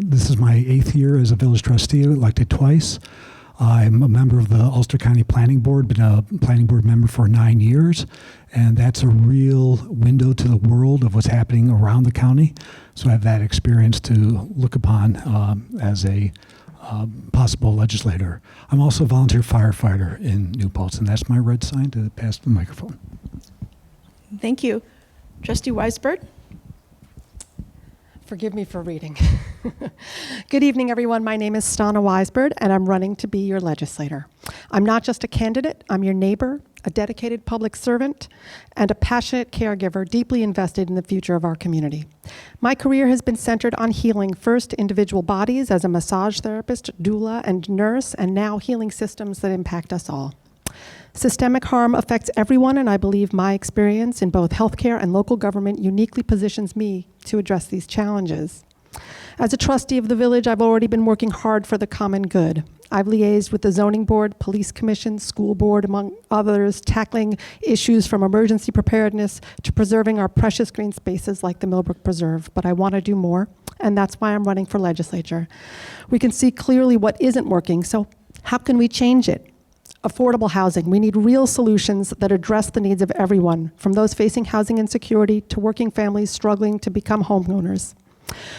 this is my 8th year as a village trustee, elected twice. I'm a member of the Ulster County Planning Board, been a planning board member for 9 years, and that's a real window to the world of what's happening around the county. So I have that experience to look upon as a possible legislator. I'm also a volunteer firefighter in New Paltz, and that's my red sign to pass the microphone. Thank you. Trustee Weisbird? Forgive me for reading. Good evening, everyone. My name is Stana Weisbird, and I'm running to be your legislator. I'm not just a candidate. I'm your neighbor, a dedicated public servant, and a passionate caregiver deeply invested in the future of our community. My career has been centered on healing first individual bodies as a massage therapist, doula, and nurse, and now healing systems that impact us all. Systemic harm affects everyone, and I believe my experience in both healthcare and local government uniquely positions me to address these challenges. As a trustee of the village, I've already been working hard for the common good. I've liaised with the zoning board, police commission, school board, among others, tackling issues from emergency preparedness to preserving our precious green spaces like the Millbrook Preserve. But I want to do more, and that's why I'm running for legislature. We can see clearly what isn't working, so how can we change it? Affordable housing. We need real solutions that address the needs of everyone, from those facing housing insecurity to working families struggling to become homeowners.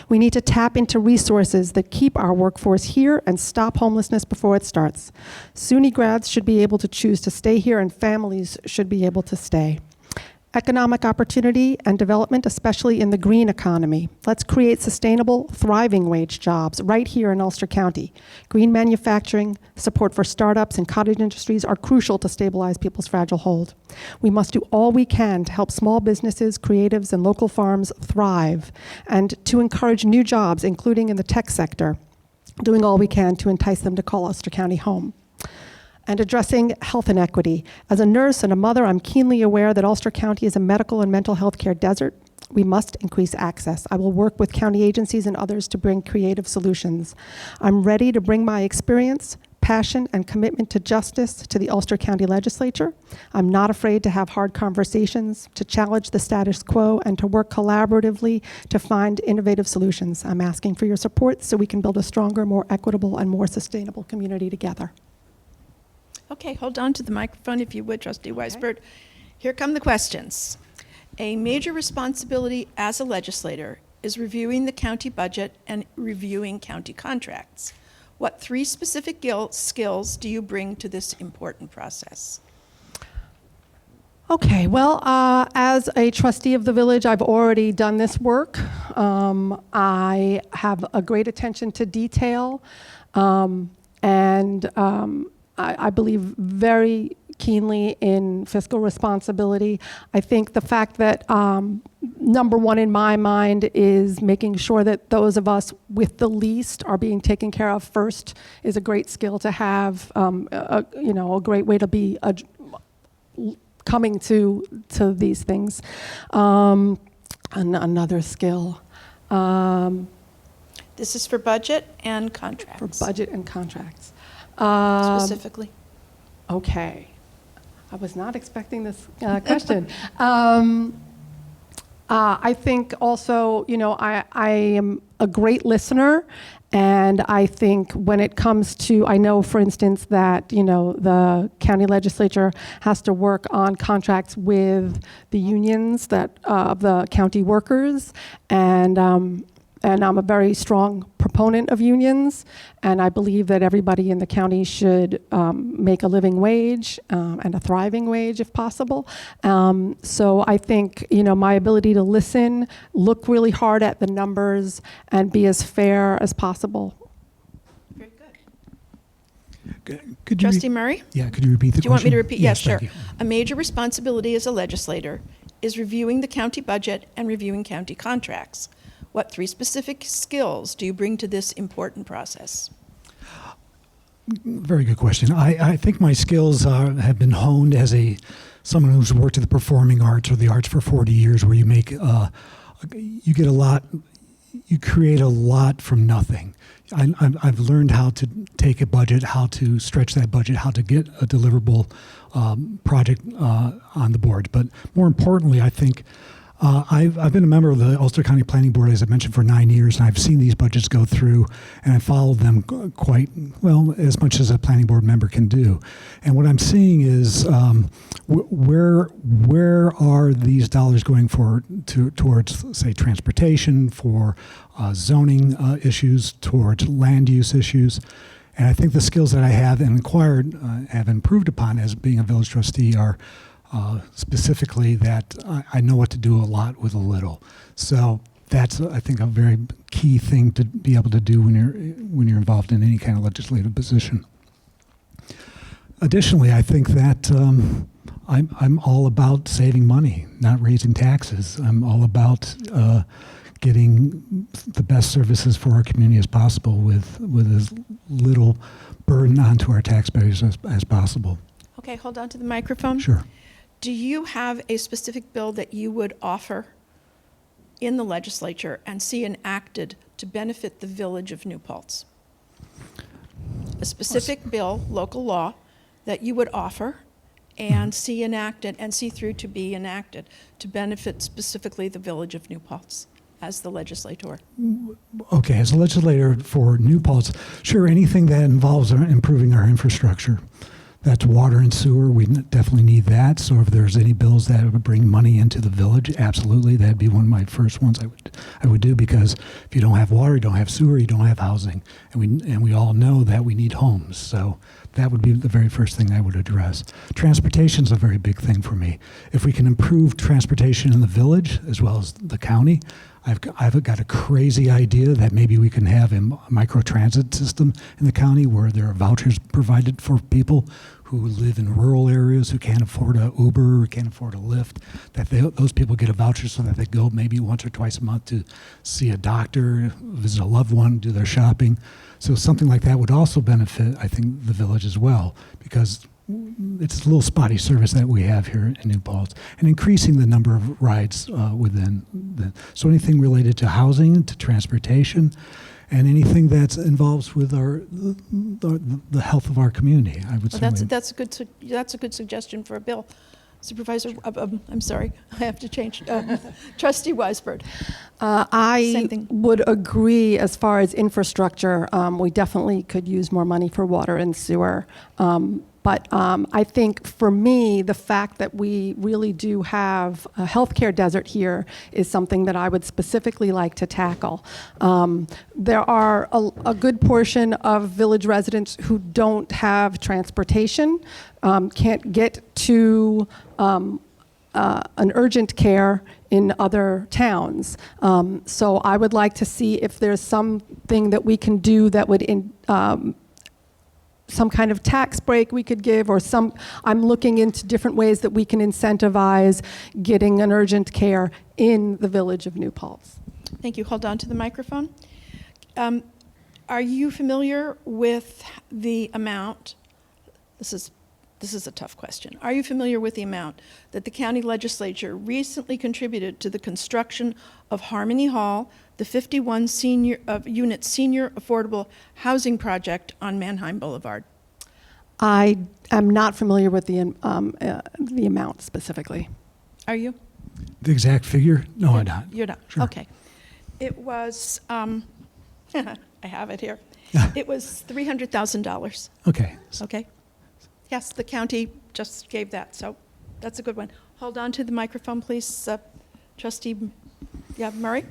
We need to tap into resources that keep our workforce here and stop homelessness before it starts. SUNY grads should be able to choose to stay here, and families should be able to stay. Economic opportunity and development, especially in the green economy. Let's create sustainable, thriving wage jobs right here in Ulster County. Green manufacturing, support for startups and cottage industries are crucial to stabilize people's fragile hold. We must do all we can to help small businesses, creatives, and local farms thrive, and to encourage new jobs, including in the tech sector, doing all we can to entice them to call Ulster County home. And addressing health inequity. As a nurse and a mother, I'm keenly aware that Ulster County is a medical and mental health care desert. We must increase access. I will work with county agencies and others to bring creative solutions. I'm ready to bring my experience, passion, and commitment to justice to the Ulster County Legislature. I'm not afraid to have hard conversations, to challenge the status quo, and to work collaboratively to find innovative solutions. I'm asking for your support so we can build a stronger, more equitable, and more sustainable community together. Okay, hold on to the microphone if you would, Trustee Weisbert. Here come the questions. A major responsibility as a legislator is reviewing the county budget and reviewing county contracts. What 3 specific skills do you bring to this important process? Okay, well, as a trustee of the village, I've already done this work. I have a great attention to detail, and I believe very keenly in fiscal responsibility. I think the fact that number one in my mind is making sure that those of us with the least are being taken care of first is a great skill to have, a great way to be coming to these things. Another skill. This is for budget and contracts. For budget and contracts. Specifically. Okay. I was not expecting this question. I think also, I am a great listener, and I think when it comes to, I know, for instance, that, the county legislature has to work on contracts with the unions of the county workers, and I'm a very strong proponent of unions, and I believe that everybody in the county should make a living wage and a thriving wage if possible. So I think, my ability to listen, look really hard at the numbers, and be as fair as possible. Very good. Could you Trustee Murray? Yeah, could you repeat the question? Do you want me to repeat? Yes, sure. thank you. A major responsibility as a legislator is reviewing the county budget and reviewing county contracts. What 3 specific skills do you bring to this important process? Very good question. I think my skills have been honed as someone who's worked in the performing arts or the arts for 40 years, where you make you get a lot, you create a lot from nothing. I've learned how to take a budget, how to stretch that budget, how to get a deliverable project on the board. But more importantly, I think I've been a member of the Ulster County Planning Board, as I mentioned, for 9 years, and I've seen these budgets go through, and I followed them quite well, as much as a planning board member can do. And what I'm seeing is where are these dollars going towards, say, transportation, for zoning issues, towards land use issues. And I think the skills that I have and acquired, have improved upon as being a village trustee are specifically that I know what to do a lot with a little. So that's, I think, a very key thing to be able to do when you're involved in any kind of legislative position. Additionally, I think that I'm all about saving money, not raising taxes. I'm all about getting the best services for our community as possible with as little burden onto our taxpayers as possible. Okay, hold on to the microphone. Sure. Do you have a specific bill that you would offer in the legislature and see enacted to benefit the village of New Paltz? a specific bill, local law, that you would offer and see enacted and see through to be enacted to benefit specifically the village of New Paltz as the legislator? Okay, as a legislator for New Paltz, sure, anything that involves improving our infrastructure. That's water and sewer. We definitely need that. So if there's any bills that would bring money into the village, absolutely, that'd be one of my first ones I would do, because if you don't have water, you don't have sewer, you don't have housing, and we all know that we need homes. So that would be the very first thing I would address. Transportation is a very big thing for me. If we can improve transportation in the village as well as the county, I've got a crazy idea that maybe we can have a microtransit system in the county where there are vouchers provided for people who live in rural areas who can't afford a Uber or can't afford a Lyft, that those people get a voucher so that they go maybe once or twice a month to see a doctor, visit a loved one, do their shopping. So something like that would also benefit, I think, the village as well, because it's a little spotty service that we have here in New Paltz, and increasing the number of rides so anything related to housing, to transportation, and anything that involves with the health of our community. I would Well, say that's a good suggestion for a bill. Supervisor, I'm sorry, I have to change. Trustee Weisbord. Same I thing. would agree as far as infrastructure. We definitely could use more money for water and sewer. But I think for me, the fact that we really do have a healthcare desert here is something that I would specifically like to tackle. There are a good portion of village residents who don't have transportation, can't get to an urgent care in other towns. So I would like to see if there's something that we can do that would some kind of tax break we could give, or I'm looking into different ways that we can incentivize getting an urgent care in the village of New Paltz. Thank you. Hold on to the microphone. Are you familiar with the amount? This is a tough question. Are you familiar with the amount that the county legislature recently contributed to the construction of Harmony Hall, the 51 unit senior affordable housing project on Mannheim Boulevard? I am not familiar with the amount specifically. Are you? the exact figure. No, I'm not. You're not? Sure. Okay. It was, I have it here. Yeah. It was $300,000. Okay. Okay. Yes, the county just gave that, so that's a good one. Hold on to the microphone, please, Trustee Murray.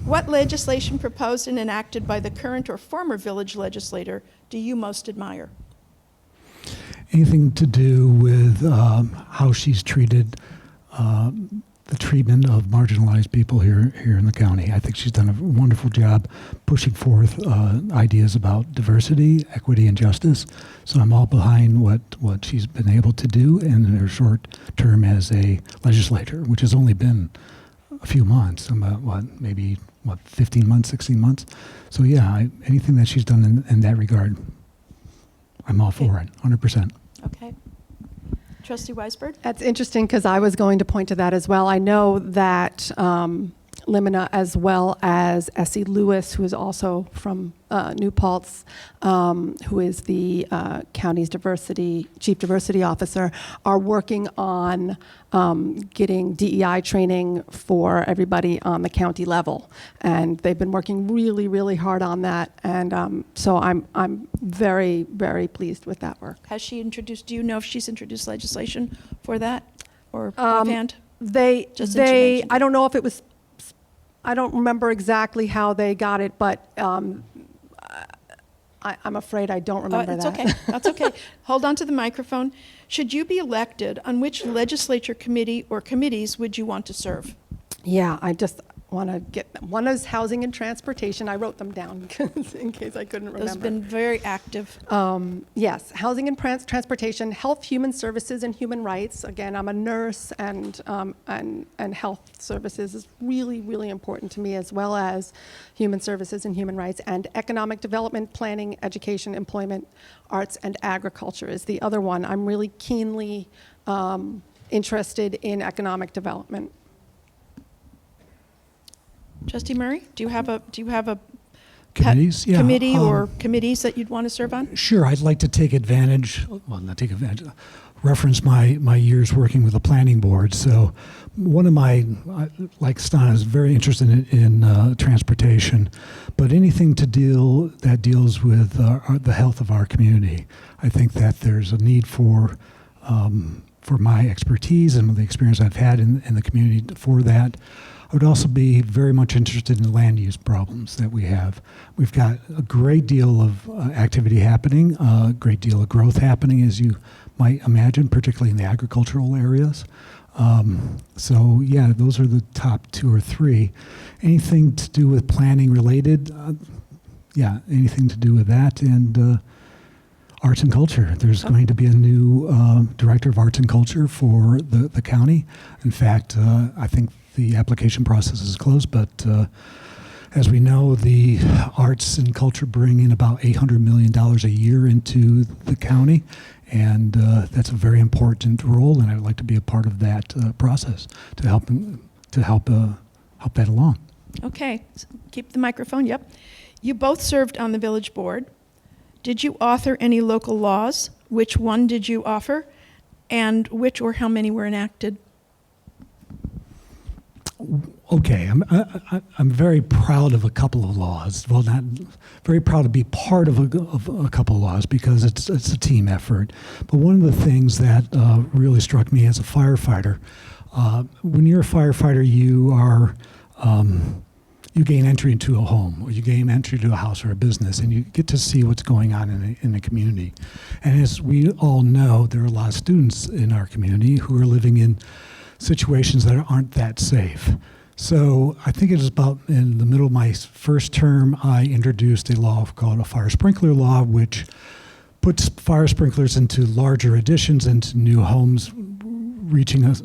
What legislation proposed and enacted by the current or former village legislator do you most admire? Anything to do with how she's treated the treatment of marginalized people here in the county. I think she's done a wonderful job pushing forth ideas about diversity, equity, and justice. So I'm all behind what she's been able to do in her short term as a legislator, which has only been a few months, about 15 months, 16 months. So yeah, anything that she's done in that regard, I'm all for it, 100%. Okay. Trustee Weisbord? That's interesting because I was going to point to that as well. I know that Limina, as well as Essie Lewis, who is also from New Paltz, who is the county's chief diversity officer, are working on getting DEI training for everybody on the county level, and they've been working really, really hard on that. And so I'm very, very pleased with that work. Has she introduced, do you know if she's introduced legislation for that? Or offhand? Just since you mentioned I don't know if it was, I don't remember exactly how they got it, but I'm afraid I don't remember it's that. okay. That's okay. Hold on to the microphone. Should you be elected, on which legislature committee or committees would you want to serve? Yeah, I just want to get them. One is housing and transportation. I wrote them down in case I couldn't remember. Those have been very active. Yes, housing and transportation, health, human services, and human rights. Again, I'm a nurse, and health services is really, really important to me, as well as human services and human rights. And economic development, planning, education, employment, arts, and agriculture is the other one. I'm really keenly interested in economic development. Trustee Murray, do you have a Committees? Yeah. Committee or committees that you'd want to serve on? Sure, I'd like to take advantage, well, not take advantage, reference my years working with the planning board. So one of my, like Stan, is very interested in transportation, but anything that deals with the health of our community. I think that there's a need for my expertise and the experience I've had in the community for that. I would also be very much interested in land use problems that we have. We've got a great deal of activity happening, a great deal of growth happening, as you might imagine, particularly in the agricultural areas. So yeah, those are the top 2 or 3. Anything to do with planning related, yeah, anything to do with that, and arts and culture. There's going to be a new director of arts and culture for the county. In fact, I think the application process is closed, but as we know, the arts and culture bring in about $800 million a year into the county, and that's a very important role, and I would like to be a part of that process to help that along. Okay, keep the microphone, yep. You both served on the village board. Did you author any local laws? Which one did you author? And which or how many were enacted? Okay, I'm very proud of a couple of laws. Well, not very proud to be part of a couple of laws because it's a team effort. But one of the things that really struck me as a firefighter, when you're a firefighter, you gain entry into a home, or you gain entry to a house or a business, and you get to see what's going on in the community. And as we all know, there are a lot of students in our community who are living in situations that aren't that safe. So I think it was about in the middle of my first term, I introduced a law called a fire sprinkler law, which puts fire sprinklers into larger additions, into new homes, reaching a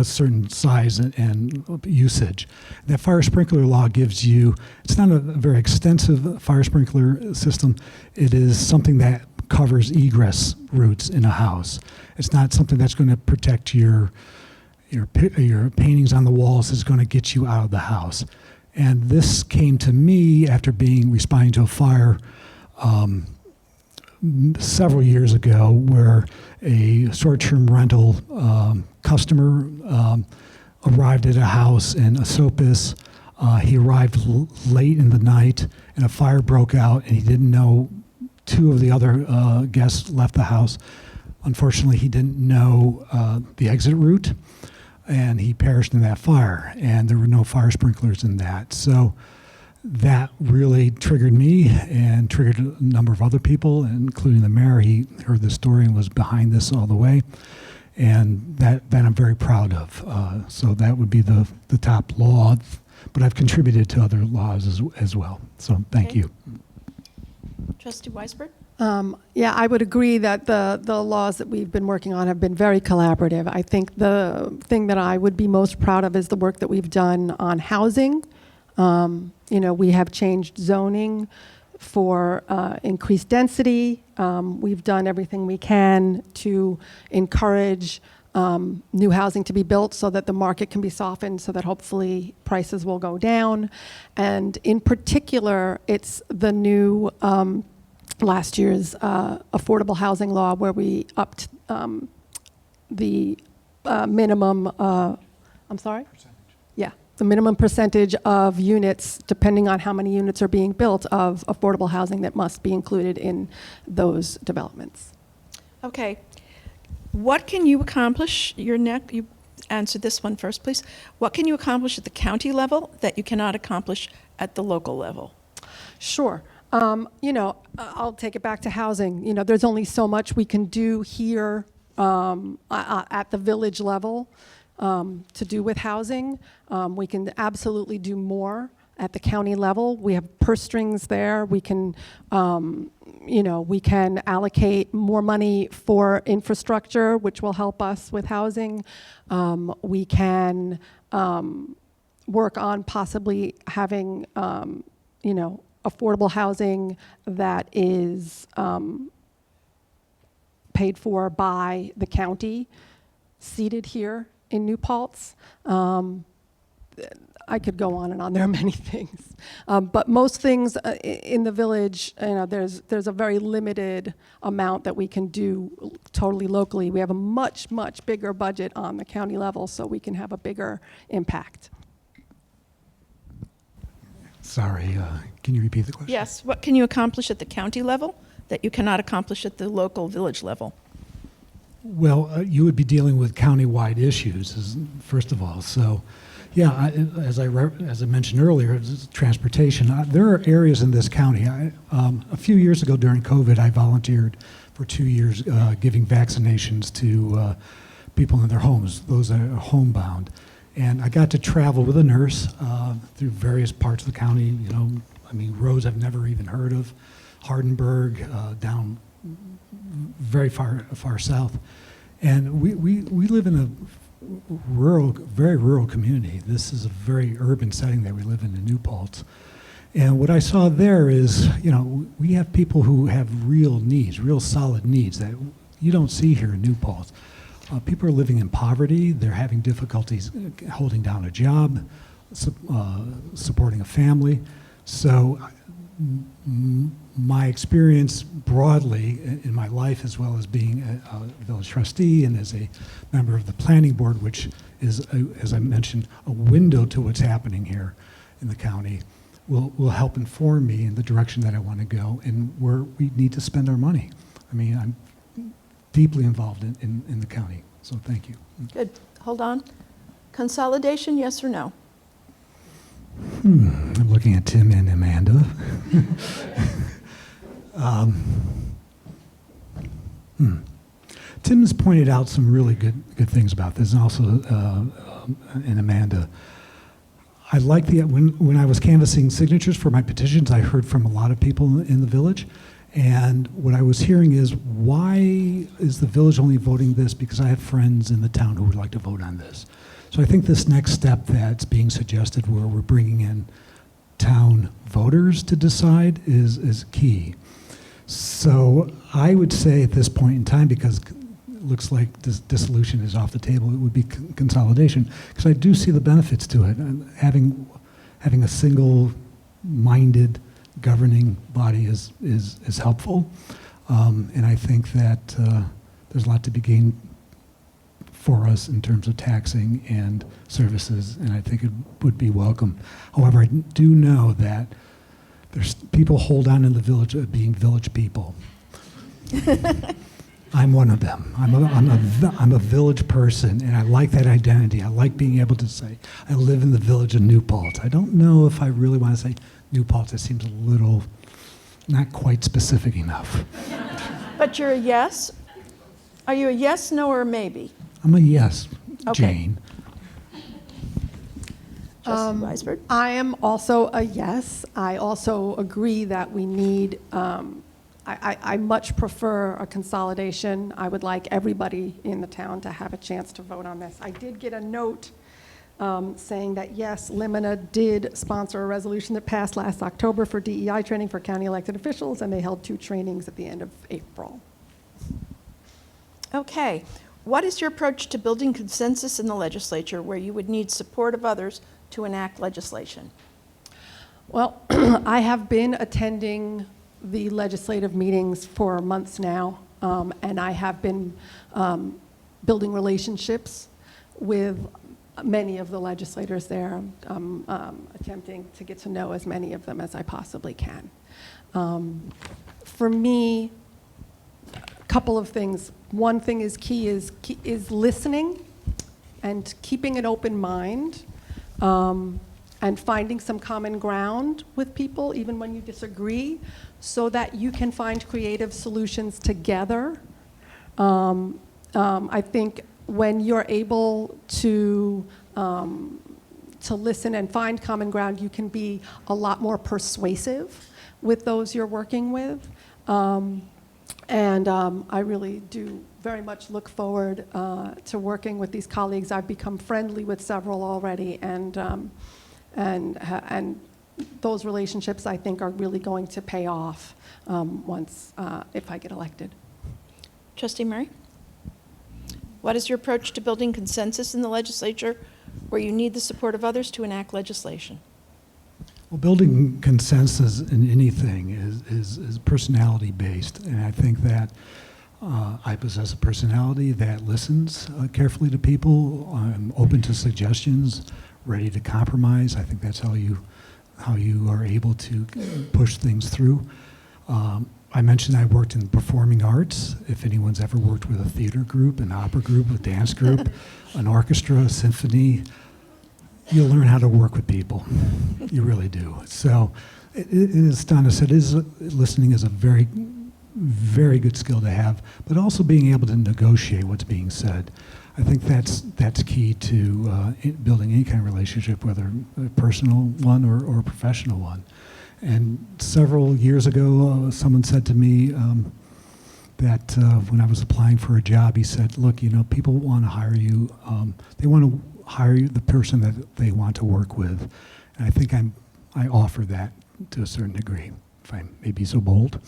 certain size and usage. That fire sprinkler law gives you, it's not a very extensive fire sprinkler system. It is something that covers egress routes in a house. It's not something that's going to protect your paintings on the walls. It's going to get you out of the house. And this came to me after responding to a fire several years ago, where a short-term rental customer arrived at a house in Esopus. He arrived late in the night, and a fire broke out, and he didn't know 2 of the other guests left the house. Unfortunately, he didn't know the exit route, and he perished in that fire, and there were no fire sprinklers in that. So that really triggered me and triggered a number of other people, including the mayor. He heard the story and was behind this all the way, and that I'm very proud of. So that would be the top law, but I've contributed to other laws as well. So thank Okay. you. Trustee Weisberg? Yeah, I would agree that the laws that we've been working on have been very collaborative. I think the thing that I would be most proud of is the work that we've done on housing. We have changed zoning for increased density. We've done everything we can to encourage new housing to be built so that the market can be softened, so that hopefully prices will go down. And in particular, it's the new last year's affordable housing law, where we upped the minimum, I'm sorry? Yeah, the minimum percentage of units, depending on how many units are being built, of affordable housing that must be included in those developments. Okay. What can you accomplish? You answer this one first, please. What can you accomplish at the county level that you cannot accomplish at the local level? Sure. I'll take it back to housing. There's only so much we can do here at the village level to do with housing. We can absolutely do more at the county level. We have purse strings there. We can, we can allocate more money for infrastructure, which will help us with housing. We can work on possibly having, affordable housing that is paid for by the county, seated here in New Paltz. I could go on and on. There are many things, but most things in the village, there's a very limited amount that we can do totally locally. We have a much bigger budget on the county level, so we can have a bigger impact. Sorry, can you repeat the question? Yes, what can you accomplish at the county level that you cannot accomplish at the local village level? Well, you would be dealing with county-wide issues, first of all. So, yeah, as I mentioned earlier, transportation. There are areas in this county. A few years ago during COVID, I volunteered for 2 years giving vaccinations to people in their homes, those that are homebound. And I got to travel with a nurse through various parts of the county. Roads I've never even heard of, Hardenberg, down very far south. And we live in a very rural community. This is a very urban setting that we live in New Paltz. And what I saw there is, we have people who have real needs, real solid needs that you don't see here in New Paltz. People are living in poverty. They're having difficulties holding down a job, supporting a family. So my experience broadly in my life, as well as being a village trustee and as a member of the planning board, which is, as I mentioned, a window to what's happening here in the county, will help inform me in the direction that I want to go and where we need to spend our money. I'm deeply involved in the county, so thank you. Good. Hold on. Consolidation, yes or no? I'm looking at Tim and Amanda. Tim has pointed out some really good things about this, and also and Amanda. I like when I was canvassing signatures for my petitions, I heard from a lot of people in the village, and what I was hearing is, why is the village only voting this? Because I have friends in the town who would like to vote on this. So I think this next step that's being suggested, where we're bringing in town voters to decide, is key. So I would say at this point in time, because it looks like dissolution is off the table, it would be consolidation, because I do see the benefits to it. And having a single-minded governing body is helpful, and I think that there's a lot to be gained for us in terms of taxing and services, and I think it would be welcome. However, I do know that there's people hold on in the village of being village people. I'm one of them. I'm a village person, and I like that identity. I like being able to say, I live in the village of New Paltz. I don't know if I really want to say New Paltz. It seems a little, not quite specific enough. But you're a yes? Are you a yes, no, or maybe? I'm a yes, Okay. Jane. Trustee Weisberg? I am also a yes. I also agree that we need, I much prefer a consolidation. I would like everybody in the town to have a chance to vote on this. I did get a note saying that, yes, Limina did sponsor a resolution that passed last October for DEI training for county elected officials, and they held 2 trainings at the end of April. Okay. What is your approach to building consensus in the legislature where you would need support of others to enact legislation? Well, I have been attending the legislative meetings for months now, and I have been building relationships with many of the legislators there. I'm attempting to get to know as many of them as I possibly can. For me, a couple of things. One thing is key is listening and keeping an open mind, and finding some common ground with people, even when you disagree, so that you can find creative solutions together. I think when you're able to listen and find common ground, you can be a lot more persuasive with those you're working with. And I really do very much look forward to working with these colleagues. I've become friendly with several already, and those relationships, I think, are really going to pay off once, if I get elected. Trustee Murray? What is your approach to building consensus in the legislature where you need the support of others to enact legislation? Well, building consensus in anything is personality based, and I think that I possess a personality that listens carefully to people. I'm open to suggestions, ready to compromise. I think that's how you are able to push things through. I mentioned I worked in performing arts. If anyone's ever worked with a theater group, an opera group, a dance group, an orchestra, a symphony, you'll learn how to work with people. You really do. So, as Donna said, listening is a very, very good skill to have, but also being able to negotiate what's being said. I think that's key to building any kind of relationship, whether a personal one or a professional one. And several years ago, someone said to me that when I was applying for a job, he said, look, people want to hire you. They want to hire you, the person that they want to work with. And I think I offer that to a certain degree, if I may be so bold.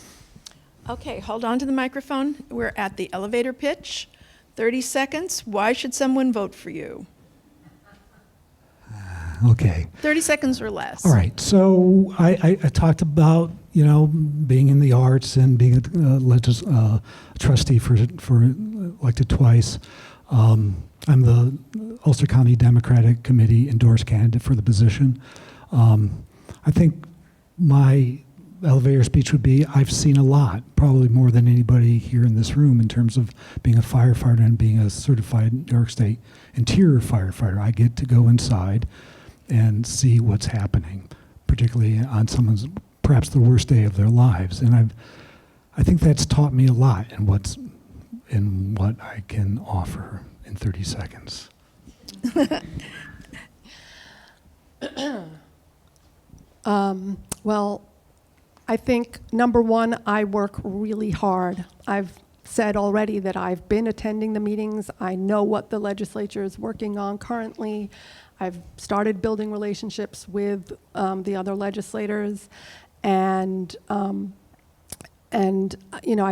Okay, hold on to the microphone. We're at the elevator pitch. 30 seconds. Why should someone vote for you? Okay. 30 seconds or less. All right. So I talked about being in the arts and being a trustee for elected twice. I'm the Ulster County Democratic Committee endorsed candidate for the position. I think my elevator speech would be, I've seen a lot, probably more than anybody here in this room in terms of being a firefighter and being a certified New York State interior firefighter. I get to go inside and see what's happening, particularly on someone's perhaps the worst day of their lives. And I think that's taught me a lot in what I can offer in 30 seconds. Well, I think, number one, I work really hard. I've said already that I've been attending the meetings. I know what the legislature is working on currently. I've started building relationships with the other legislators, and I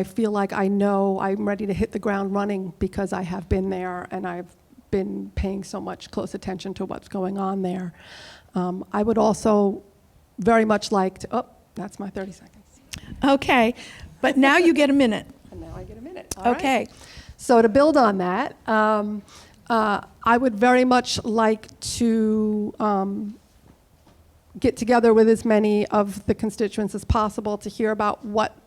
feel like I know I'm ready to hit the ground running because I have been there and I've been paying so much close attention to what's going on there. I would also very much like to, oh, that's my 30 seconds. Okay, but now you get a minute. And now I get a minute. All Okay. right. So to build on that, I would very much like to get together with as many of the constituents as possible to hear about what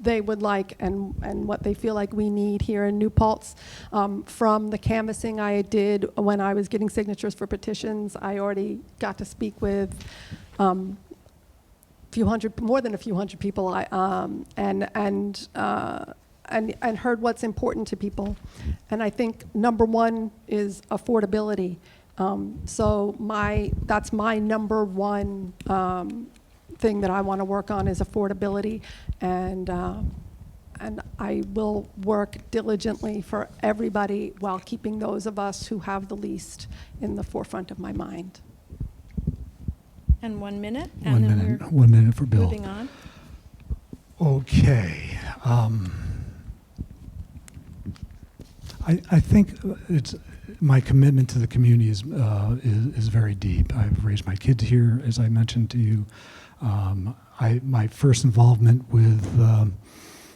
they would like and what they feel like we need here in New Paltz. From the canvassing I did when I was getting signatures for petitions, I already got to speak with more than a few hundred people, and heard what's important to people. And I think number one is affordability. So that's my number one thing that I want to work on is affordability, and I will work diligently for everybody while keeping those of us who have the least in the forefront of my mind. And 1 minute, and then we're 1 minute for Bill. moving on. Okay. I think it's my commitment to the community is very deep. I've raised my kids here, as I mentioned to you. My first involvement with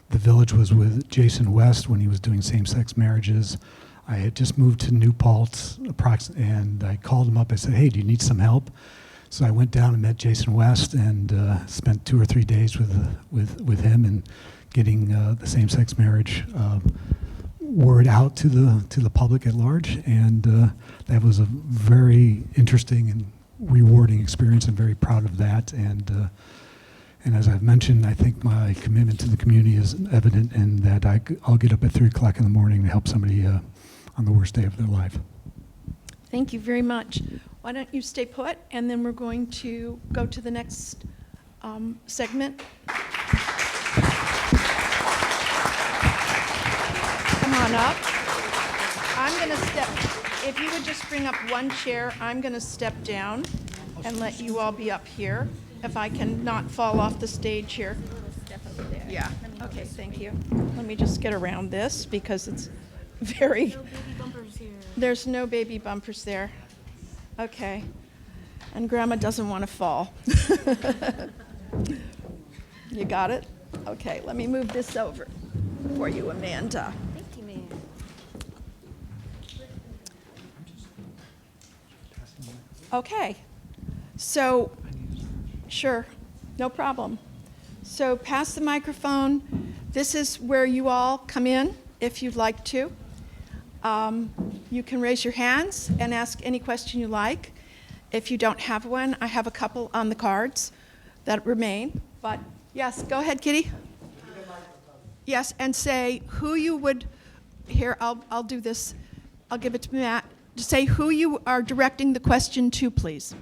the village was with Jason West when he was doing same-sex marriages. I had just moved to New Paltz, and I called him up. I said, "Hey, do you need some help?" So I went down and met Jason West and spent 2 or 3 days with him and getting the same-sex marriage word out to the public at large, and that was a very interesting and rewarding experience. I'm very proud of that, and as I've mentioned, I think my commitment to the community is evident in that I'll get up at 3 o'clock in the morning to help somebody on the worst day of their life. Thank you very much. Why don't you stay put, and then we're going to go to the next segment. Come on up. I'm going to step, if you would just bring up one chair, I'm going to step down and let you all be up here. If I can not fall off the stage here. Yeah, okay, thank you. Let me just get around this because it's very, there's no baby bumpers there. Okay. And Grandma doesn't want to fall. You got it? Okay, let me move this over for you, Amanda. Thank you, ma'am. Okay. So, sure, no problem. So pass the microphone. This is where you all come in if you'd like to. You can raise your hands and ask any question you like. If you don't have one, I have a couple on the cards that remain. But yes, go ahead, Kitty. Yes, and say who you would, here, I'll do this. I'll give it to Matt. Just say who you are directing the question to, please.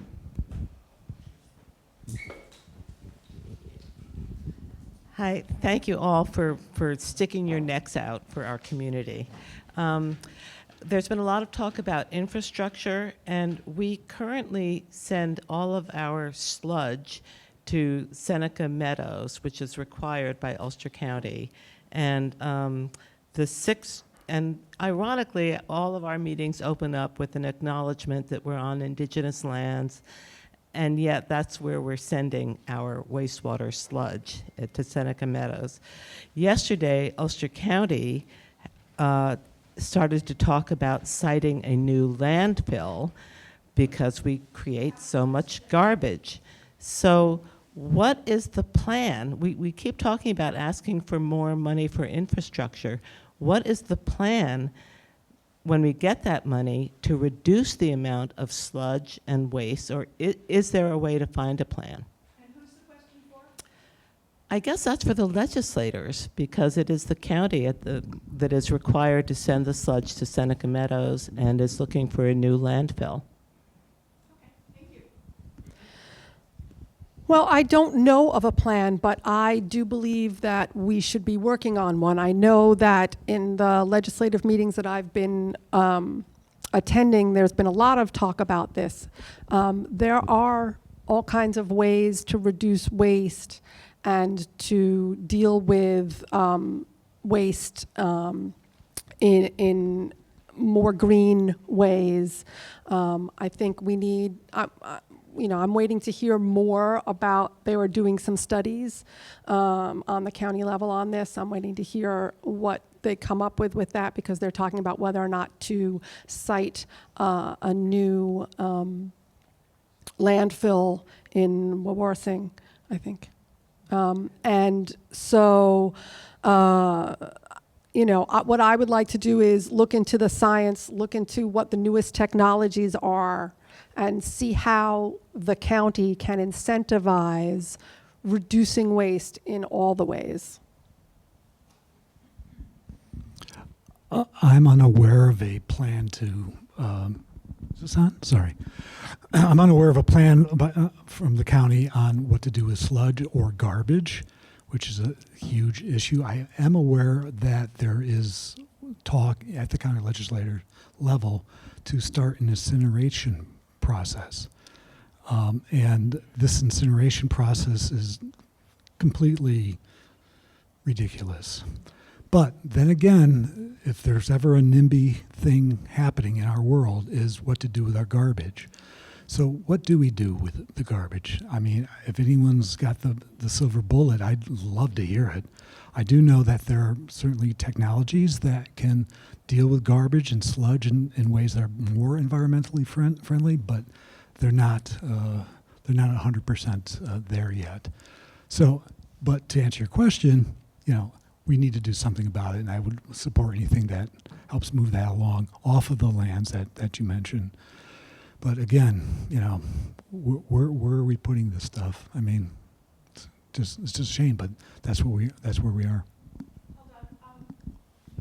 Hi, thank you all for sticking your necks out for our community. There's been a lot of talk about infrastructure, and we currently send all of our sludge to Seneca Meadows, which is required by Ulster County. And ironically, all of our meetings open up with an acknowledgement that we're on indigenous lands, and yet that's where we're sending our wastewater sludge to Seneca Meadows. Yesterday, Ulster County started to talk about siting a new landfill because we create so much garbage. So what is the plan? We keep talking about asking for more money for infrastructure. What is the plan when we get that money to reduce the amount of sludge and waste, or is there a way to find a plan? And who's the question for? I guess that's for the legislators, because it is the county that is required to send the sludge to Seneca Meadows and is looking for a new landfill. Well, I don't know of a plan, but I do believe that we should be working on one. I know that in the legislative meetings that I've been attending, there's been a lot of talk about this. There are all kinds of ways to reduce waste and to deal with waste in more green ways. I think we need, I'm waiting to hear more about, they were doing some studies on the county level on this. I'm waiting to hear what they come up with that, because they're talking about whether or not to site a new landfill in Wawarsing, I think. And so, what I would like to do is look into the science, look into what the newest technologies are, and see how the county can incentivize reducing waste in all the ways. I'm unaware of a plan to. Is this on? Sorry. I'm unaware of a plan from the county on what to do with sludge or garbage, which is a huge issue. I am aware that there is talk at the county legislature level to start an incineration process. And this incineration process is completely ridiculous. But then again, if there's ever a NIMBY thing happening in our world, is what to do with our garbage. So what do we do with the garbage? I mean, if anyone's got the silver bullet, I'd love to hear it. I do know that there are certainly technologies that can deal with garbage and sludge in ways that are more environmentally friendly, but they're not 100% there yet. So, but to answer your question, we need to do something about it, and I would support anything that helps move that along off of the lands that you mentioned. But again, where are we putting this stuff? I mean, it's just a shame, but that's where we are. Hold on.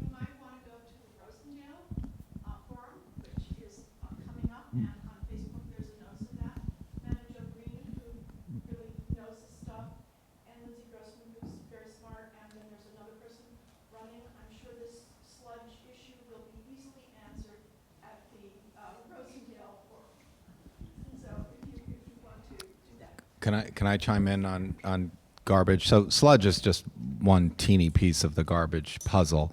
You might want to go to the Rosendale forum, which is coming up, and on Facebook there's a notice of that. Manager Green, who really knows his stuff, and Lindsay Grossman, who's very smart, and then there's another person running. I'm sure this sludge issue will be easily answered at the Rosendale forum. So if you want to do that. Can I chime in on garbage? So sludge is just one teeny piece of the garbage puzzle.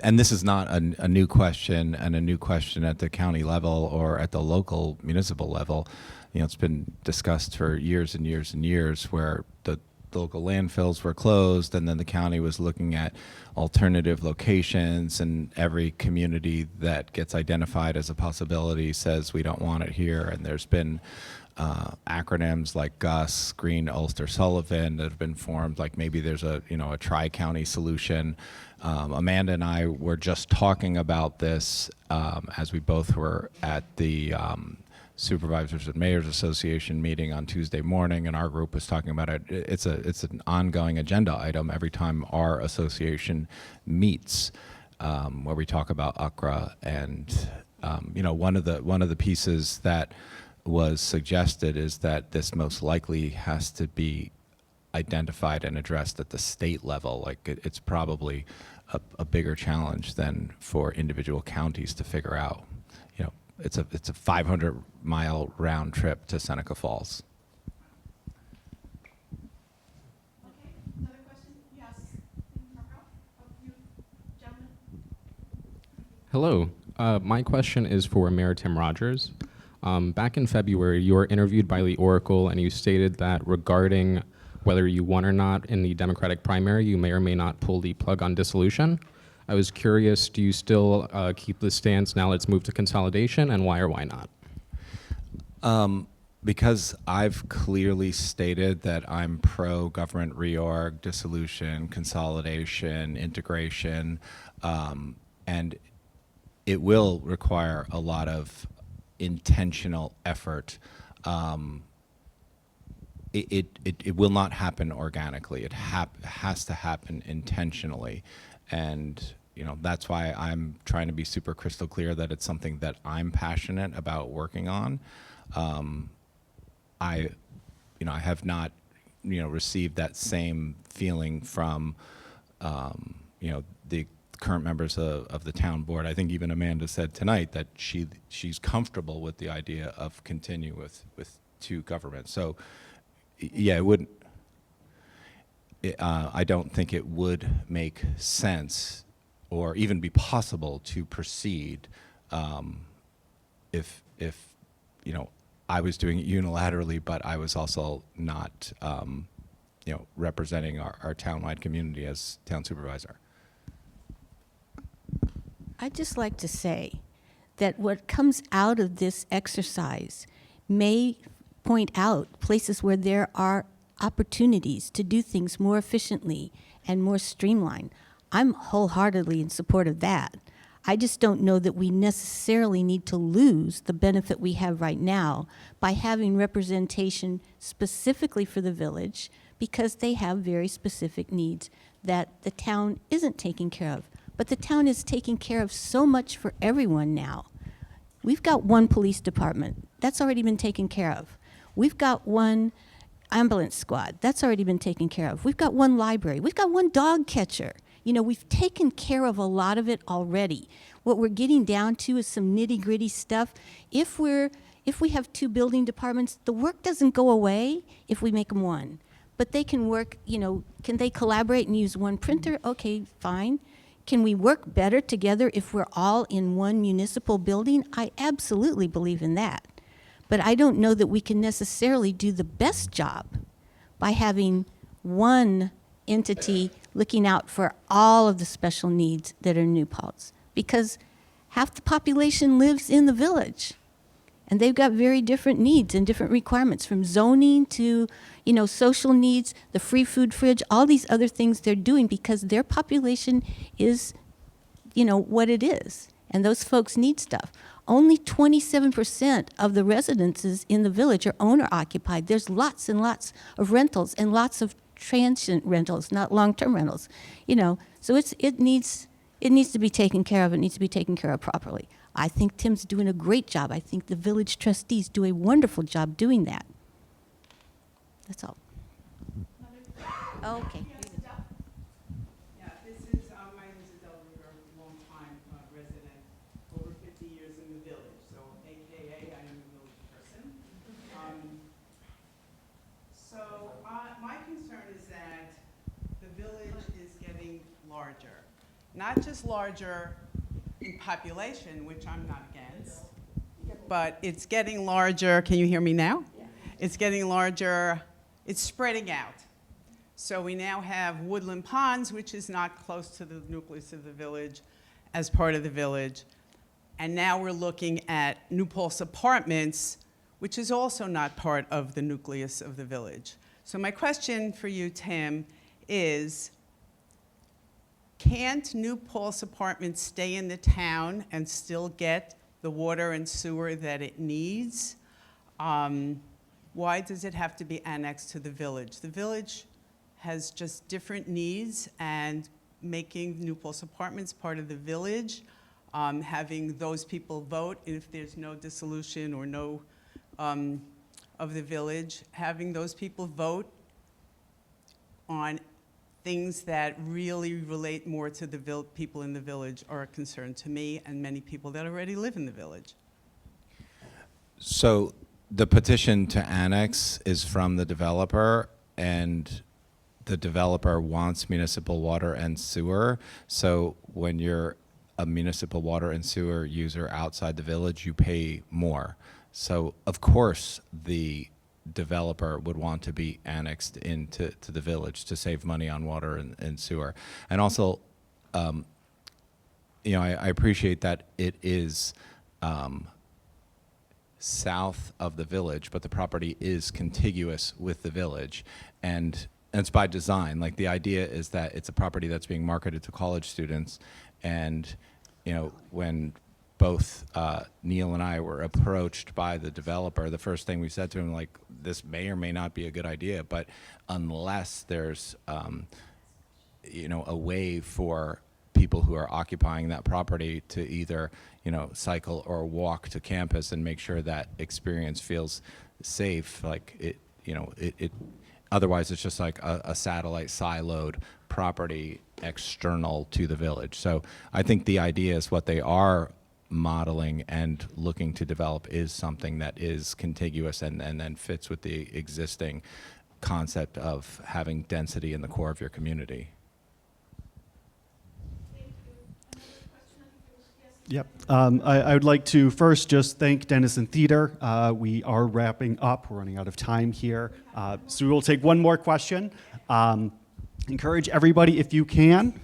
and this is not a new question and a new question at the county level or at the local municipal level. You know, it's been discussed for years and years and years where the local landfills were closed, and then the county was looking at alternative locations, and every community that gets identified as a possibility says we don't want it here. And there's been acronyms like GUS, Green, Ulster, Sullivan, that have been formed. Like maybe there's a tri-county solution. Amanda and I were just talking about this as we both were at the Supervisors and Mayors Association meeting on Tuesday morning, and our group was talking about it. It's an ongoing agenda item every time our association meets, where we talk about UCRA. And one of the pieces that was suggested is that this most likely has to be identified and addressed at the state level. Like it's probably a bigger challenge than for individual counties to figure out. You know, it's a 500-mile round trip to Seneca Falls. Okay, another question? Yes. You, gentlemen? Hello. My question is for Mayor Tim Rogers. Back in February, you were interviewed by the Oracle, and you stated that regarding whether you won or not in the Democratic primary, you may or may not pull the plug on dissolution. I was curious, do you still keep the stance now let's move to consolidation, and why or why not? Because I've clearly stated that I'm pro-government reorg, dissolution, consolidation, integration, and it will require a lot of intentional effort. It will not happen organically. It has to happen intentionally. And that's why I'm trying to be super crystal clear that it's something that I'm passionate about working on. I have not, received that same feeling from, the current members of the town board. I think even Amanda said tonight that she's comfortable with the idea of continue with two governments. So, yeah, it wouldn't. I don't think it would make sense or even be possible to proceed if I was doing it unilaterally, but I was also not representing our townwide community as town supervisor. I'd just like to say that what comes out of this exercise may point out places where there are opportunities to do things more efficiently and more streamlined. I'm wholeheartedly in support of that. I just don't know that we necessarily need to lose the benefit we have right now by having representation specifically for the village, because they have very specific needs that the town isn't taking care of. But the town is taking care of so much for everyone now. We've got one police department. That's already been taken care of. We've got one ambulance squad. That's already been taken care of. We've got one library. We've got one dog catcher. We've taken care of a lot of it already. What we're getting down to is some nitty-gritty stuff. If we have two building departments, the work doesn't go away if we make them one. But they can work, can they collaborate and use one printer? Okay, fine. Can we work better together if we're all in one municipal building? I absolutely believe in that. But I don't know that we can necessarily do the best job by having one entity looking out for all of the special needs that are New Paltz, because half the population lives in the village, and they've got very different needs and different requirements, from zoning to social needs, the free food fridge, all these other things they're doing because their population is what it is, and those folks need stuff. Only 27% of the residences in the village are owner-occupied. There's lots and lots of rentals and lots of transient rentals, not long-term rentals. So it needs to be taken care of. It needs to be taken care of properly. I think Tim's doing a great job. I think the village trustees do a wonderful job doing that. That's all. Okay. Yeah, my name is Adele Ruger, long-time resident, over 50 years in the village, so AKA I am a village person. My concern is that the village is getting larger, not just larger in population, which I'm not against, but it's getting larger. Can you hear me now? Yeah. It's getting larger. It's spreading out. So we now have Woodland Ponds, which is not close to the nucleus of the village, as part of the village. And now we're looking at New Paltz Apartments, which is also not part of the nucleus of the village. So my question for you, Tim, is can't New Paltz Apartments stay in the town and still get the water and sewer that it needs? Why does it have to be annexed to the village? The village has just different needs, and making New Paltz Apartments part of the village, having those people vote if there's no dissolution or no of the village, having those people vote on things that really relate more to the people in the village are a concern to me and many people that already live in the village. So the petition to annex is from the developer, and the developer wants municipal water and sewer. So when you're a municipal water and sewer user outside the village, you pay more. So of course the developer would want to be annexed into the village to save money on water and sewer. And also, you know, I appreciate that it is south of the village, but the property is contiguous with the village, and it's by design. Like, the idea is that it's a property that's being marketed to college students, and you know, when both Neil and I were approached by the developer, the first thing we said to him, like, this may or may not be a good idea, but unless there's you know, a way for people who are occupying that property to either, you know, cycle or walk to campus and make sure that experience feels safe, like it, you know, it otherwise it's just like a satellite siloed property external to the village. So I think the idea is what they are modeling and looking to develop is something that is contiguous and then fits with the existing concept of having density in the core of your community. Yep. I would like to first just thank Denison Theater. We are wrapping up. We're running out of time here. So we will take one more question. Encourage everybody, if you can,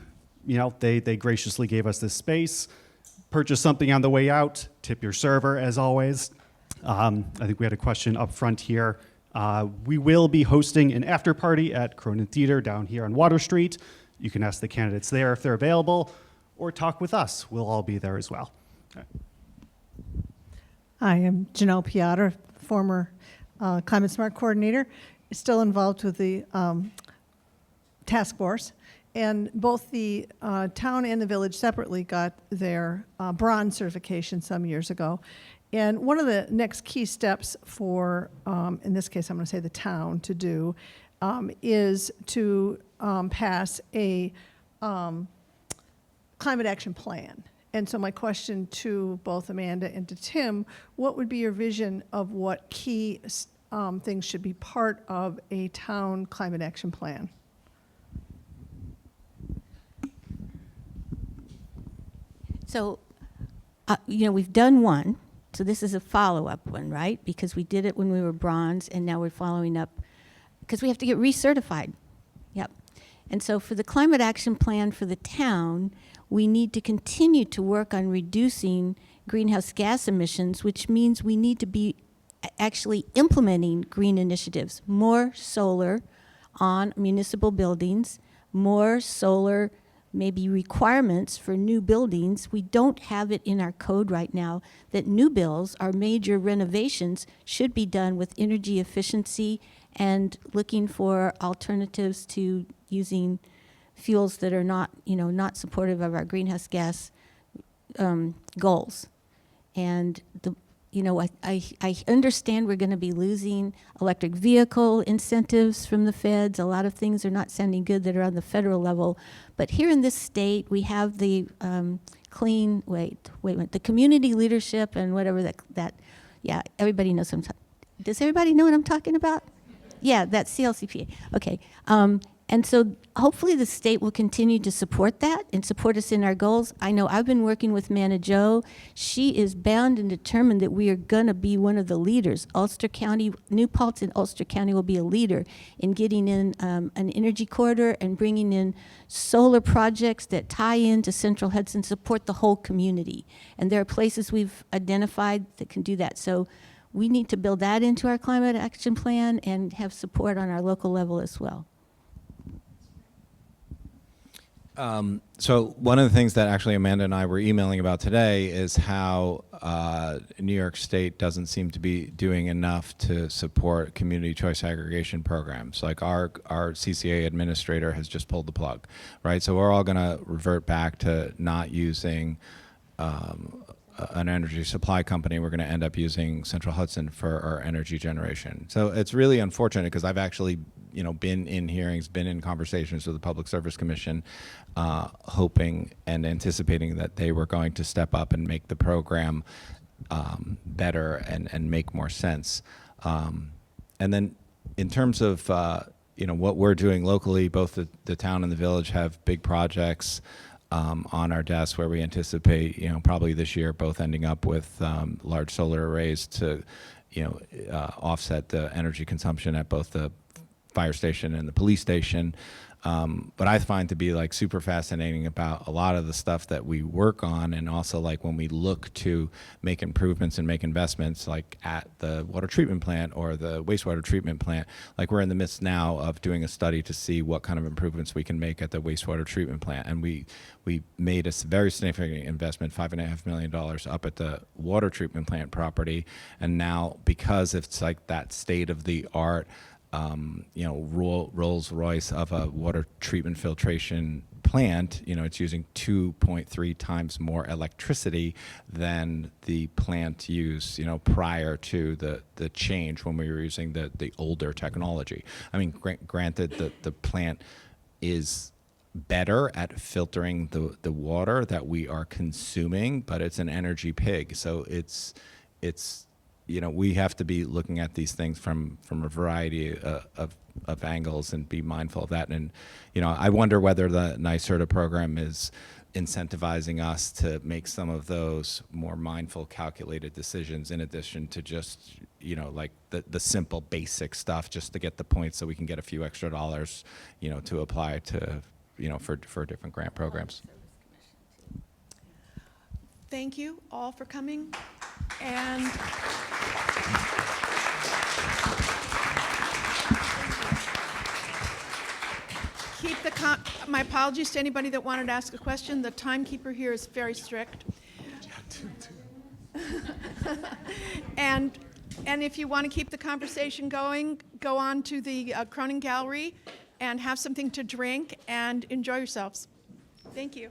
you know, they graciously gave us this space. Purchase something on the way out. Tip your server, as always. I think we had a question up front here. We will be hosting an after party at Cronin Theater down here on Water Street. You can ask the candidates there if they're available, or talk with us. We'll all be there as well. I am Janelle Piotr, former Climate Smart Coordinator, still involved with the task force. And both the town and the village separately got their bronze certification some years ago. And one of the next key steps for, in this case, I'm going to say the town to do, is to pass a climate action plan. And so my question to both Amanda and to Tim, what would be your vision of what key things should be part of a town climate action plan? So, you know, we've done one, so this is a follow-up one, right? Because we did it when we were bronze, and now we're following up, because we have to get recertified. Yep. And so for the climate action plan for the town, we need to continue to work on reducing greenhouse gas emissions, which means we need to be actually implementing green initiatives, more solar on municipal buildings, more solar maybe requirements for new buildings. We don't have it in our code right now that new builds, our major renovations, should be done with energy efficiency and looking for alternatives to using fuels that are not, you know, not supportive of our greenhouse gas goals. And you know, I understand we're going to be losing electric vehicle incentives from the feds. A lot of things are not sounding good that are on the federal level. But here in this state, we have the the community leadership and whatever that yeah, everybody knows what I'm talking. Does everybody know what I'm talking about? Yeah, that's CLCPA. Okay. And so hopefully the state will continue to support that and support us in our goals. I know I've been working with Amanda Jo. She is bound and determined that we are going to be one of the leaders. Ulster County, New Paltz and Ulster County will be a leader in getting in an energy corridor and bringing in solar projects that tie into Central Hudson, support the whole community. And there are places we've identified that can do that. So we need to build that into our climate action plan and have support on our local level as well. So one of the things that actually Amanda and I were emailing about today is how New York State doesn't seem to be doing enough to support community choice aggregation programs. Like our CCA administrator has just pulled the plug, right? So we're all going to revert back to not using an energy supply company. We're going to end up using Central Hudson for our energy generation. So it's really unfortunate because I've actually been in hearings, been in conversations with the Public Service Commission, hoping and anticipating that they were going to step up and make the program better and make more sense. And then in terms of what we're doing locally, both the town and the village have big projects on our desk where we anticipate, probably this year, both ending up with large solar arrays to, offset the energy consumption at both the fire station and the police station. But I find to be like super fascinating about a lot of the stuff that we work on, and also like when we look to make improvements and make investments like at the water treatment plant or the wastewater treatment plant. Like we're in the midst now of doing a study to see what kind of improvements we can make at the wastewater treatment plant. And we made a very significant investment, $5.5 million up at the water treatment plant property. And now because it's like that state of the art, Rolls Royce of a water treatment filtration plant, it's using 2.3 times more electricity than the plant used, prior to the change when we were using the older technology. I mean, granted, the plant is better at filtering the water that we are consuming, but it's an energy pig. So it's we have to be looking at these things from a variety of angles and be mindful of that. And, I wonder whether the NYSERDA program is incentivizing us to make some of those more mindful, calculated decisions in addition to just, like the simple basic stuff just to get the points so we can get a few extra dollars, to apply to, for different grant programs. Thank you all for coming. And my apologies to anybody that wanted to ask a question. The timekeeper here is very strict. And if you want to keep the conversation going, go on to the Cronin Gallery and have something to drink and enjoy yourselves. Thank you.